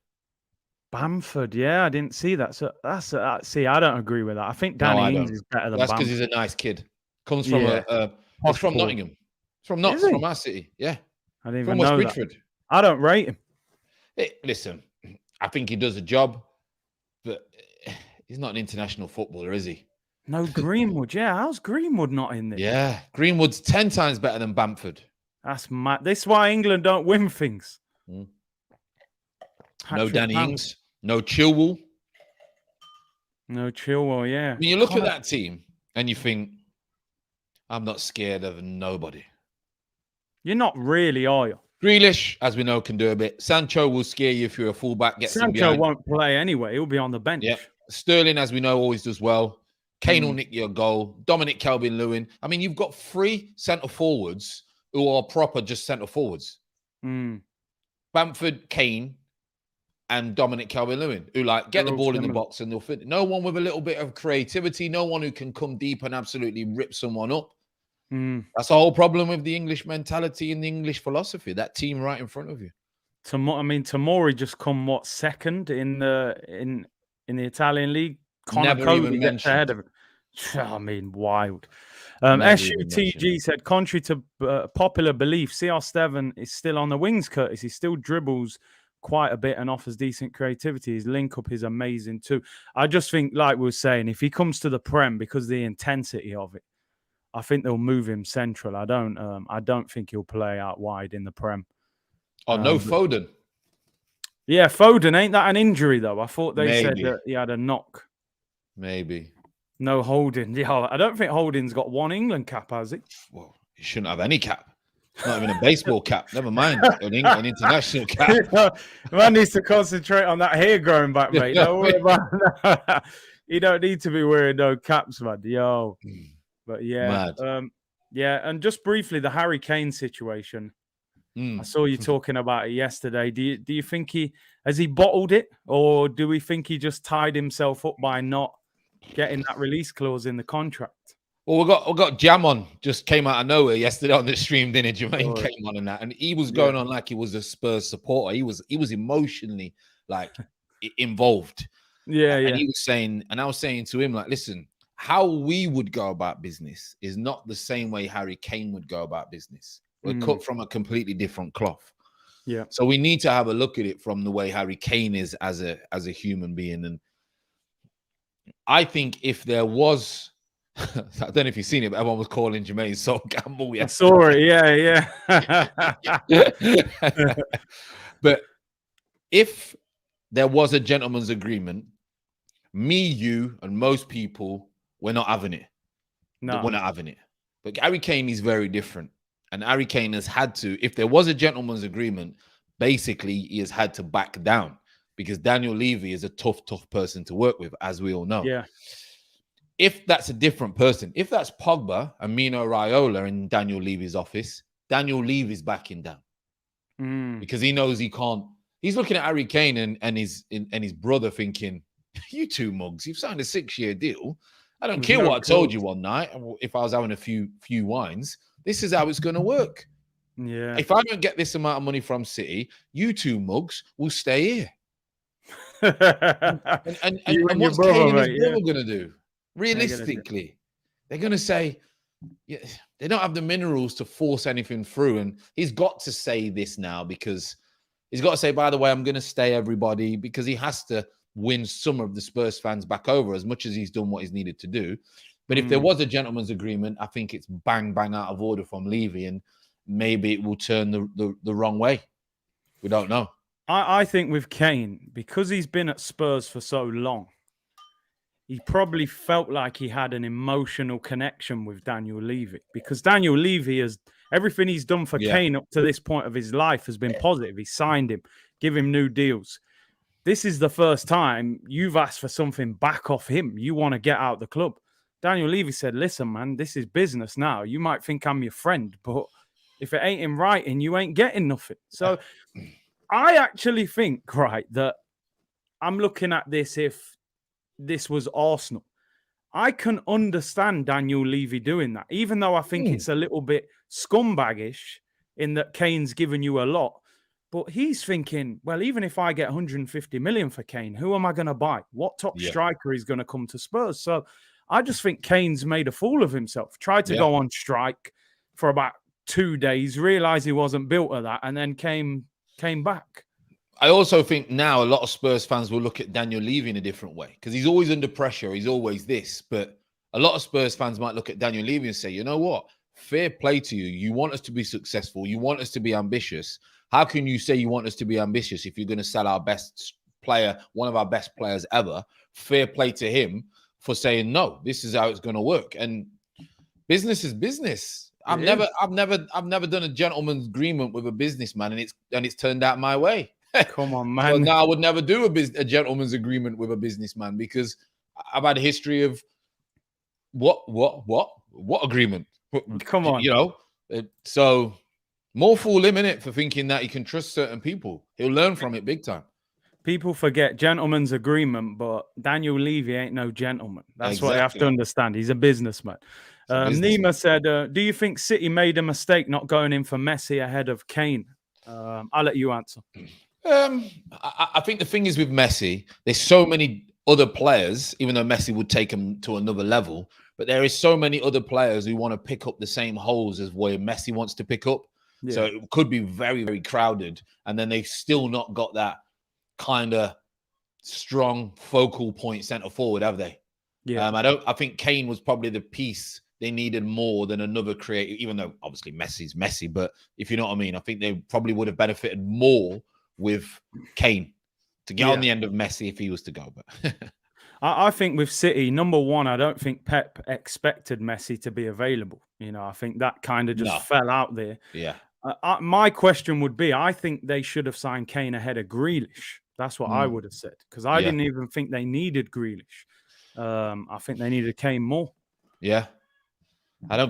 Bamford, yeah, I didn't see that. So that's see, I don't agree with that. I think Danny Ings is better than That's because Bamford. he's a nice kid. Comes from he's from Nottingham. From our city, yeah. I didn't from even West know Bridgeford. That. I don't rate him. Listen, I think he does a job, but he's not an international footballer, is he? No, Greenwood. Yeah, how's Greenwood not in there? Yeah, Greenwood's 10 times better than Bamford. That's mad. This is why England don't win things. No Danny Ings, no Chilwell. No Chilwell, yeah. When you look at that team and you think, I'm not scared of nobody. You're not really, are you? Grealish, as we know, can do a bit. Sancho will scare you if you're a fullback. Sancho won't play anyway. He'll be on the bench. Yeah. Sterling, as we know, always does well. Kane will nick your goal. Dominic Calvert-Lewin. I mean, you've got 3 centre forwards who are proper just centre forwards. Bamford, Kane, and Dominic Calvert-Lewin, who get the ball in the box and they'll fit. No one with a little bit of creativity. No one who can come deep and absolutely rip someone up. That's the whole problem with the English mentality and the English philosophy. That team right in front of you. I mean, Tomori just come second in the Italian league. Connor Cody gets ahead of him. I mean, wild. SUTG said, contrary to popular belief, CR7 is still on the wings, Curtis. He still dribbles quite a bit and offers decent creativity. His link-up is amazing too. I just think, like we were saying, if he comes to the Prem, because of the intensity of it, I think they'll move him central. I don't think he'll play out wide in the Prem. Oh, no Foden. Yeah, Foden, ain't that an injury though? I thought they said Maybe. that he had a knock. Maybe. No Holding. Yeah, I don't think Holding's got one England cap, has he? Well, he shouldn't have any cap. Not even a baseball cap. Never mind an international cap. Man needs to concentrate on that hair growing back, mate. Don't worry about that. You don't need to be wearing no caps, man. Yo. But yeah. Yeah, and just briefly, the Harry Kane situation. I saw you talking about it yesterday. Do you think has he bottled it, or do we think he just tied himself up by not getting that release clause in the contract? Well, we got Jam on, just came out of nowhere yesterday on the stream, didn't it? Jermaine came on and that, and he was going on like he was a Spurs supporter. He was emotionally like involved. And he was saying, and I was saying to him, like, listen, how we would go about business is not the same way Harry Kane would go about business. We're cut from a completely different cloth. Yeah. So we need to have a look at it from the way Harry Kane is as a human being. And I think if there was, I don't know if you've seen it, but everyone was calling Jermaine so gamble. I saw it. Yeah. But if there was a gentleman's agreement, me, you, and most people, we're not having it. No, we're not having it. But Harry Kane is very different. And Harry Kane has had to, if there was a gentleman's agreement, basically he has had to back down because Daniel Levy is a tough person to work with, as we all know. Yeah. If that's a different person, if that's Pogba and Mino Raiola in Daniel Levy's office, Daniel Levy's backing down because he knows he can't. He's looking at Harry Kane and his brother thinking, "You two mugs, you've signed a 6-year deal. I don't care what I told you one night. If I was having a few wines, this is how it's going to work. Yeah. If I don't get this amount of money from City, you two mugs will stay here." and what's Kane and his brother going to do? Realistically, they're going to say, yeah, they don't have the minerals to force anything through. And he's got to say this now because he's got to say, by the way, I'm going to stay, everybody, because he has to win some of the Spurs fans back over as much as he's done what he's needed to do. But if there was a gentleman's agreement, I think it's bang out of order from Levy, and maybe it will turn the wrong way. We don't know. I think with Kane, because he's been at Spurs for so long, he probably felt like he had an emotional connection with Daniel Levy, because Daniel Levy has everything he's done for Kane up to this point of his life has been positive. He signed him, give him new deals. This is the first time you've asked for something back off him. You want to get out the club. Daniel Levy said, listen, man, this is business now. You might think I'm your friend, but if it ain't in writing, you ain't getting nothing. So I actually think, right, that I'm looking at this if this was Arsenal. I can understand Daniel Levy doing that, even though I think it's a little bit scumbaggish in that Kane's given you a lot. But he's thinking, well, even if I get 150 million for Kane, who am I going to buy? What top striker is going to come to Spurs? So I just think Kane's made a fool of himself. Tried to go on strike for about 2 days, realized he wasn't built of that, and then came back. I also think now a lot of Spurs fans will look at Daniel Levy in a different way because he's always under pressure. He's always this. But a lot of Spurs fans might look at Daniel Levy and say, you know what? Fair play to you. You want us to be successful. You want us to be ambitious. How can you say you want us to be ambitious if you're going to sell our best player, one of our best players ever? Fair play to him for saying, no, this is how it's going to work. And business is business. I've never done a gentleman's agreement with a businessman and it's turned out my way. Come on, man. So now I would never do a gentleman's agreement with a businessman because I've had a history of what agreement? Come on. You know, so more fool him in it for thinking that he can trust certain people. He'll learn from it big time. People forget gentleman's agreement, but Daniel Levy ain't no gentleman. That's what you have to understand. He's a businessman. Nima said, do you think City made a mistake not going in for Messi ahead of Kane? I'll let you answer. I think the thing is with Messi, there's so many other players, even though Messi would take him to another level, but there is so many other players who want to pick up the same holes as where Messi wants to pick up. Yeah. So it could be very, very crowded. And then they've still not got that kind of strong focal point centre forward, have they? Yeah. I think Kane was probably the piece they needed more than another creative, even though obviously Messi's Messi, but if you know what I mean, I think they probably would have benefited more with Kane to get on the end of Messi if he was to go. But I think with City, number one, I don't think Pep expected Messi to be available. You know, I think that kind of just fell out there. Yeah. My question would be, I think they should have signed Kane ahead of Grealish. That's what I would have said, because I didn't even think they needed Grealish. I think they needed Kane more. Yeah. I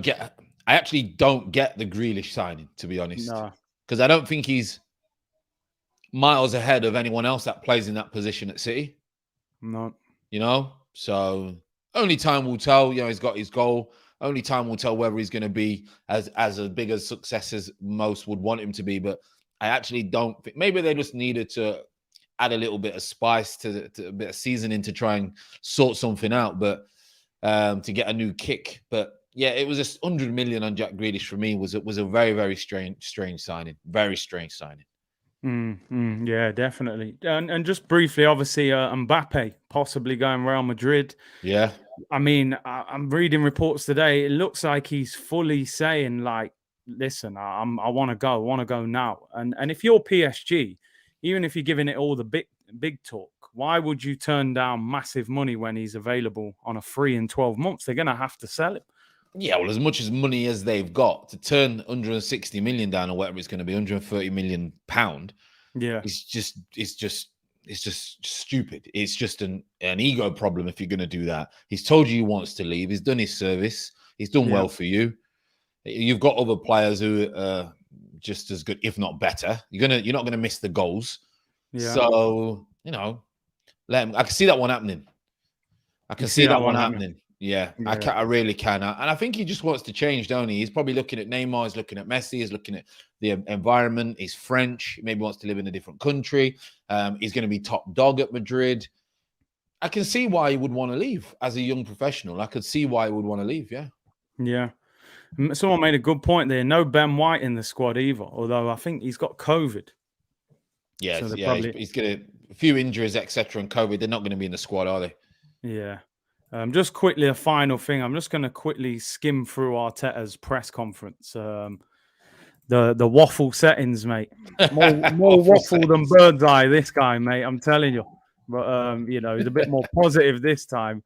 actually don't get the Grealish signing, to be honest. No. Because I don't think he's miles ahead of anyone else that plays in that position at City. No. You know? So only time will tell. You know, he's got his goal. Only time will tell whether he's going to be as big a success as most would want him to be. But I actually don't think, maybe they just needed to add a little bit of spice to a bit of seasoning to try and sort something out, but to get a new kick. But yeah, it was 100 million on Jack Grealish for me was a very, very strange signing. Very strange signing. Yeah, definitely. And just briefly, obviously, Mbappe possibly going Real Madrid. Yeah. I mean, I'm reading reports today. It looks like he's fully saying, like, listen, I want to go now. And if you're PSG, even if you're giving it all the big talk, why would you turn down massive money when he's available on a free in 12 months? They're going to have to sell him. Yeah, well, as much as money as they've got to turn 160 million down or whatever it's going to be, 130 million pound. Yeah, it's just stupid. It's just an ego problem if you're going to do that. He's told you he wants to leave. He's done his service. He's done well for you. You've got other players who are just as good, if not better. You're not gonna miss the goals. Yeah. So you know, let him. I can see that one happening. I can see that one happening. Yeah, I really can. And I think he just wants to change, don't he? He's probably looking at Neymar, he's looking at Messi, he's looking at the environment. He's French, maybe wants to live in a different country. He's going to be top dog at Madrid. I can see why he would want to leave as a young professional. I could see why he would want to leave, yeah. Yeah. Someone made a good point there. No Ben White in the squad either, although I think he's got COVID. Yeah, so he's got a few injuries, etc., and COVID. They're not going to be in the squad, are they? Yeah. Just quickly, a final thing. I'm just going to quickly skim through Arteta's press conference. The waffle settings, mate. More waffle than bird's eye, this guy, mate. I'm telling you. But, you know, he's a bit more positive this time.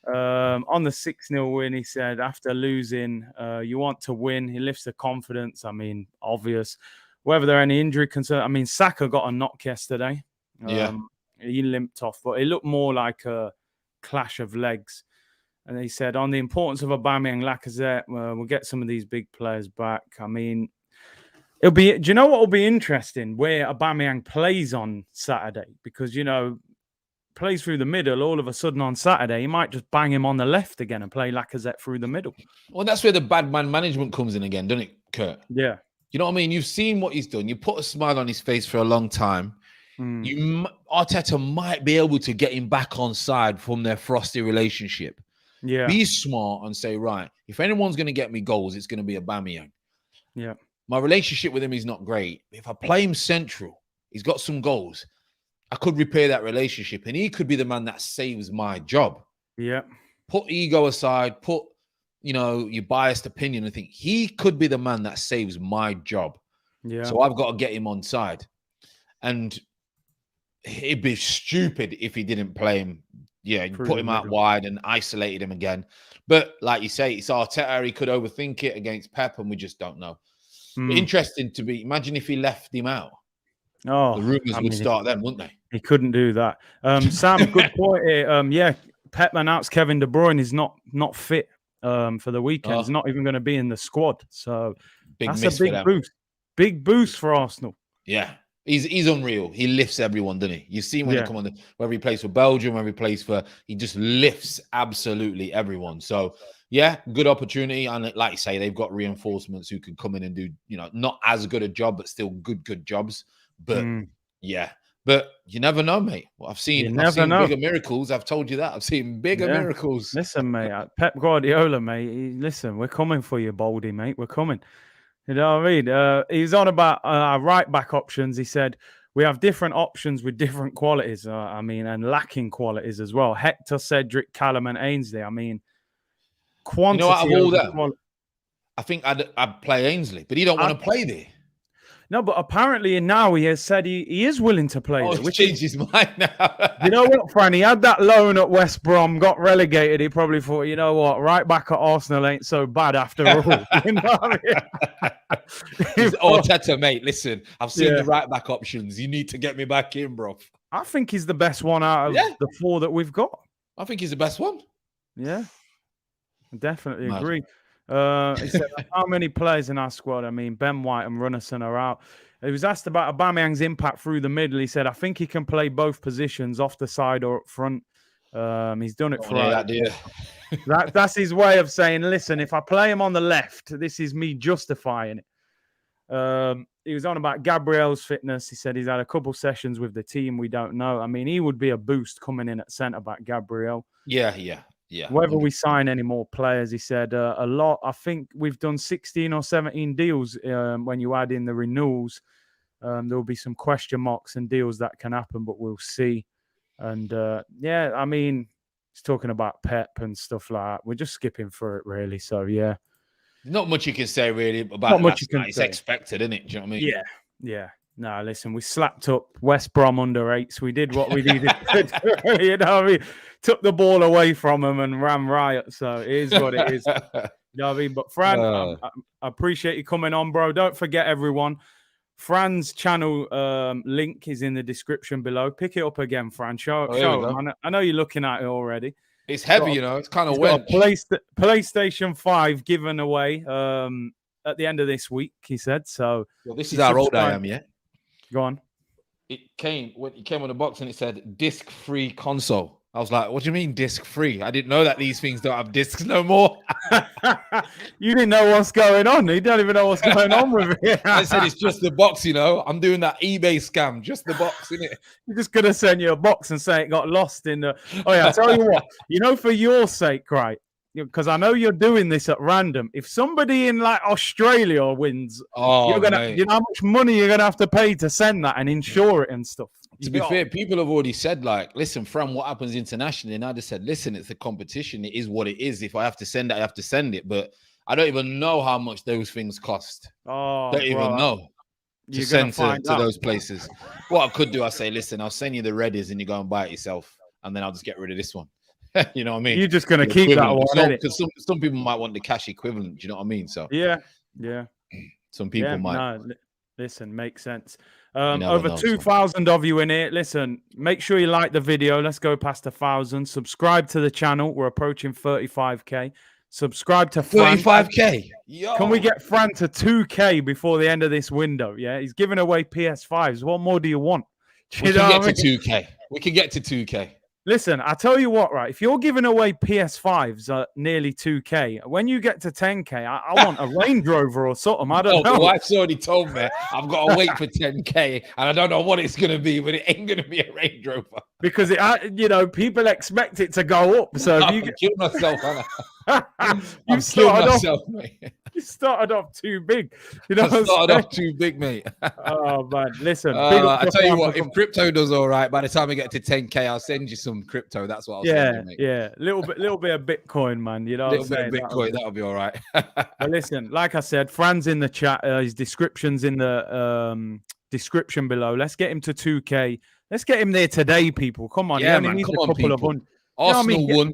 On the 6-0 win, he said, after losing, you want to win. He lifts the confidence. I mean, obvious. Whether there are any injury concerns. I mean, Saka got a knock yesterday. He limped off, but it looked more like a clash of legs. And he said, on the importance of Aubameyang, Lacazette, we'll get some of these big players back. I mean, it'll be. Do you know what will be interesting? Where Aubameyang plays on Saturday, because you know, plays through the middle. All of a sudden on Saturday, he might just bang him on the left again and play Lacazette through the middle. Well, that's where the bad man management comes in again, doesn't it, Kurt? Yeah. You know what I mean? You've seen what he's done. You put a smile on his face for a long time. Arteta might be able to get him back on side from their frosty relationship. Yeah. Be smart and say, right, if anyone's going to get me goals, it's going to be Aubameyang. Yeah. My relationship with him is not great. If I play him central, he's got some goals. I could repair that relationship, and he could be the man that saves my job. Yeah. Put ego aside, put, you know, your biased opinion and think he could be the man that saves my job. Yeah. So I've got to get him on side. And it'd be stupid if he didn't play him. Yeah, put him out wide and isolated him again. But like you say, it's Arteta. He could overthink it against Pep, and we just don't know. Interesting to be. Imagine if he left him out. Oh, the rumors would start then, wouldn't they? He couldn't do that. Sam, good point here. Yeah, Pep announced Kevin De Bruyne is not fit for the weekend. He's not even going to be in the squad. So that's a big boost. Big boost for Arsenal. Yeah. He's unreal. He lifts everyone, doesn't he? You've seen when he come on, whether he plays for Belgium, whether he plays for, he just lifts absolutely everyone. So, yeah, good opportunity. And like you say, they've got reinforcements who can come in and do, you know, not as good a job, but still good jobs. But yeah, but you never know, mate. Well, I've seen bigger miracles. I've told you that. I've seen bigger miracles. Listen, mate, Pep Guardiola, mate. Listen, we're coming for you, Baldy, mate. We're coming. You know what I mean? He's on about right back options. He said, we have different options with different qualities. And lacking qualities as well. Hector, Cedric, Callum, and Ainsley. I mean, quantity. You know, out of all over them, quality. I think I'd play Ainsley, but he don't want to play there. No, but apparently now he has said he is willing to play there. He's changed his mind now. You know what, Fran? He had that loan at West Brom, got relegated. He probably thought, you know what, right back at Arsenal ain't so bad after all. You know what I mean? He's Arteta, mate. Listen, I've seen the right back options. You need to get me back in, bro. I think he's the best one out of the 4 that we've got. I think he's the best one. Yeah, I definitely agree. He said, how many players in our squad? I mean, Ben White and Runnison are out. He was asked about Aubameyang's impact through the middle. He said, I think he can play both positions, off the side or up front. He's done it for us. That's his way of saying, listen, if I play him on the left, this is me justifying it. He was on about Gabriel's fitness. He said he's had a couple sessions with the team. We don't know. I mean, he would be a boost coming in at centre-back, Gabriel. Yeah. Whether we sign any more players, he said a lot. I think we've done 16 or 17 deals. When you add in the renewals, there will be some question marks and deals that can happen, but we'll see. And I mean, he's talking about Pep and stuff like that. We're just skipping through it, really. So yeah, not much you can say really about not much you can it's say. expected, isn't it? Do you know what I mean? Yeah. No, listen, we slapped up West Brom under 8s. We did what we needed to do. You know what I mean? Took the ball away from them and ran riot. So it is what it is. You know what I mean? But Fran, I appreciate you coming on, bro. Don't forget, everyone, Fran's channel link is in the description below. Pick it up again, Fran. Show him. I know you're looking at it already. It's heavy, you know. It's kind of wet. PlayStation 5 given away at the end of this week, he said. So this is how old I am, yeah? Go on. It came on the box and it said disc-free console. I was like, what do you mean disc-free? I didn't know that these things don't have discs no more. You didn't know what's going on. You don't even know what's going on with it. I said it's just the box, you know. I'm doing that eBay scam, just the box, innit? You're just going to send you a box and say it got lost in the... Oh, yeah, I'll tell you what. You know, for your sake, right? Because I know you're doing this at random. If somebody in like Australia wins, you're gonna, you know how much money you're gonna have to pay to send that and insure it and stuff. To be fair, people have already said, like, listen, Fran, what happens internationally? And I just said, listen, it's a competition. It is what it is. If I have to send it, I have to send it. But I don't even know how much those things cost. Don't even know to send to those places. What I could do, I say, listen, I'll send you the Reddies and you go and buy it yourself, and then I'll just get rid of this one. You know what I mean? You're just going to keep that one, because some people might want the cash equivalent. Do you know what I mean? So yeah. Some people might. No, listen, makes sense. Over 2,000 of you in here. Listen, make sure you like the video. Let's go past 1,000. Subscribe to the channel. We're approaching 35k. Subscribe to Fran. 35k. Yo. Can we get Fran to 2k before the end of this window? Yeah, he's giving away PS5s. What more do you want? We can get to 2k. We can get to 2k. Listen, I tell you what, right? If you're giving away PS5s at nearly 2k, when you get to 10k, I want a Range Rover or something. I don't know. The wife's already told me I've got to wait for 10k, and I don't know what it's going to be, but it ain't going to be a Range Rover because you know, people expect it to go up. So if you kill myself, Anna. You started off too big. You know, I started off too big, mate. Oh man, listen. I tell you what, if crypto does all right, by the time I get to 10k, I'll send you some crypto. That's what I'll send you, mate. Yeah, little bit of Bitcoin, man. You know, little bit of Bitcoin, that'll be all right. But listen, like I said, Fran's in the chat. His description's in the description below. Let's get him to 2k. Let's get him there today, people. Come on, yeah, man. Come on, people. Arsenal won.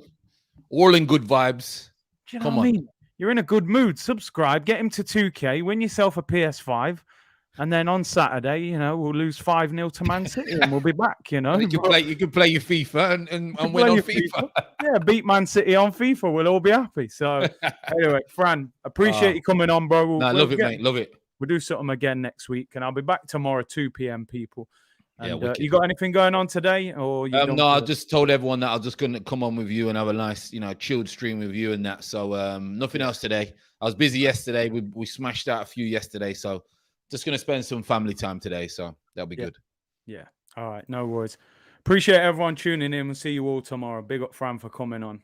All in good vibes. Do you know what I mean? You're in a good mood. Subscribe, get him to 2k, win yourself a PS5, and then on Saturday, you know, we'll lose 5-0 to Man City and we'll be back, you know. You can play your FIFA and win on FIFA. Yeah, beat Man City on FIFA. We'll all be happy. So anyway, Fran, appreciate you coming on, bro. Love it, mate. Love it. We'll do something again next week, and I'll be back tomorrow, 2 p.m, people. And, yeah, you got anything going on today? Or no, I just told everyone that I was just going to come on with you and have a nice, you know, chilled stream with you and that. So nothing else today. I was busy yesterday. We smashed out a few yesterday. So just going to spend some family time today. So that'll be good. Yeah. All right. No worries. Appreciate everyone tuning in. We'll see you all tomorrow. Big up Fran for coming on.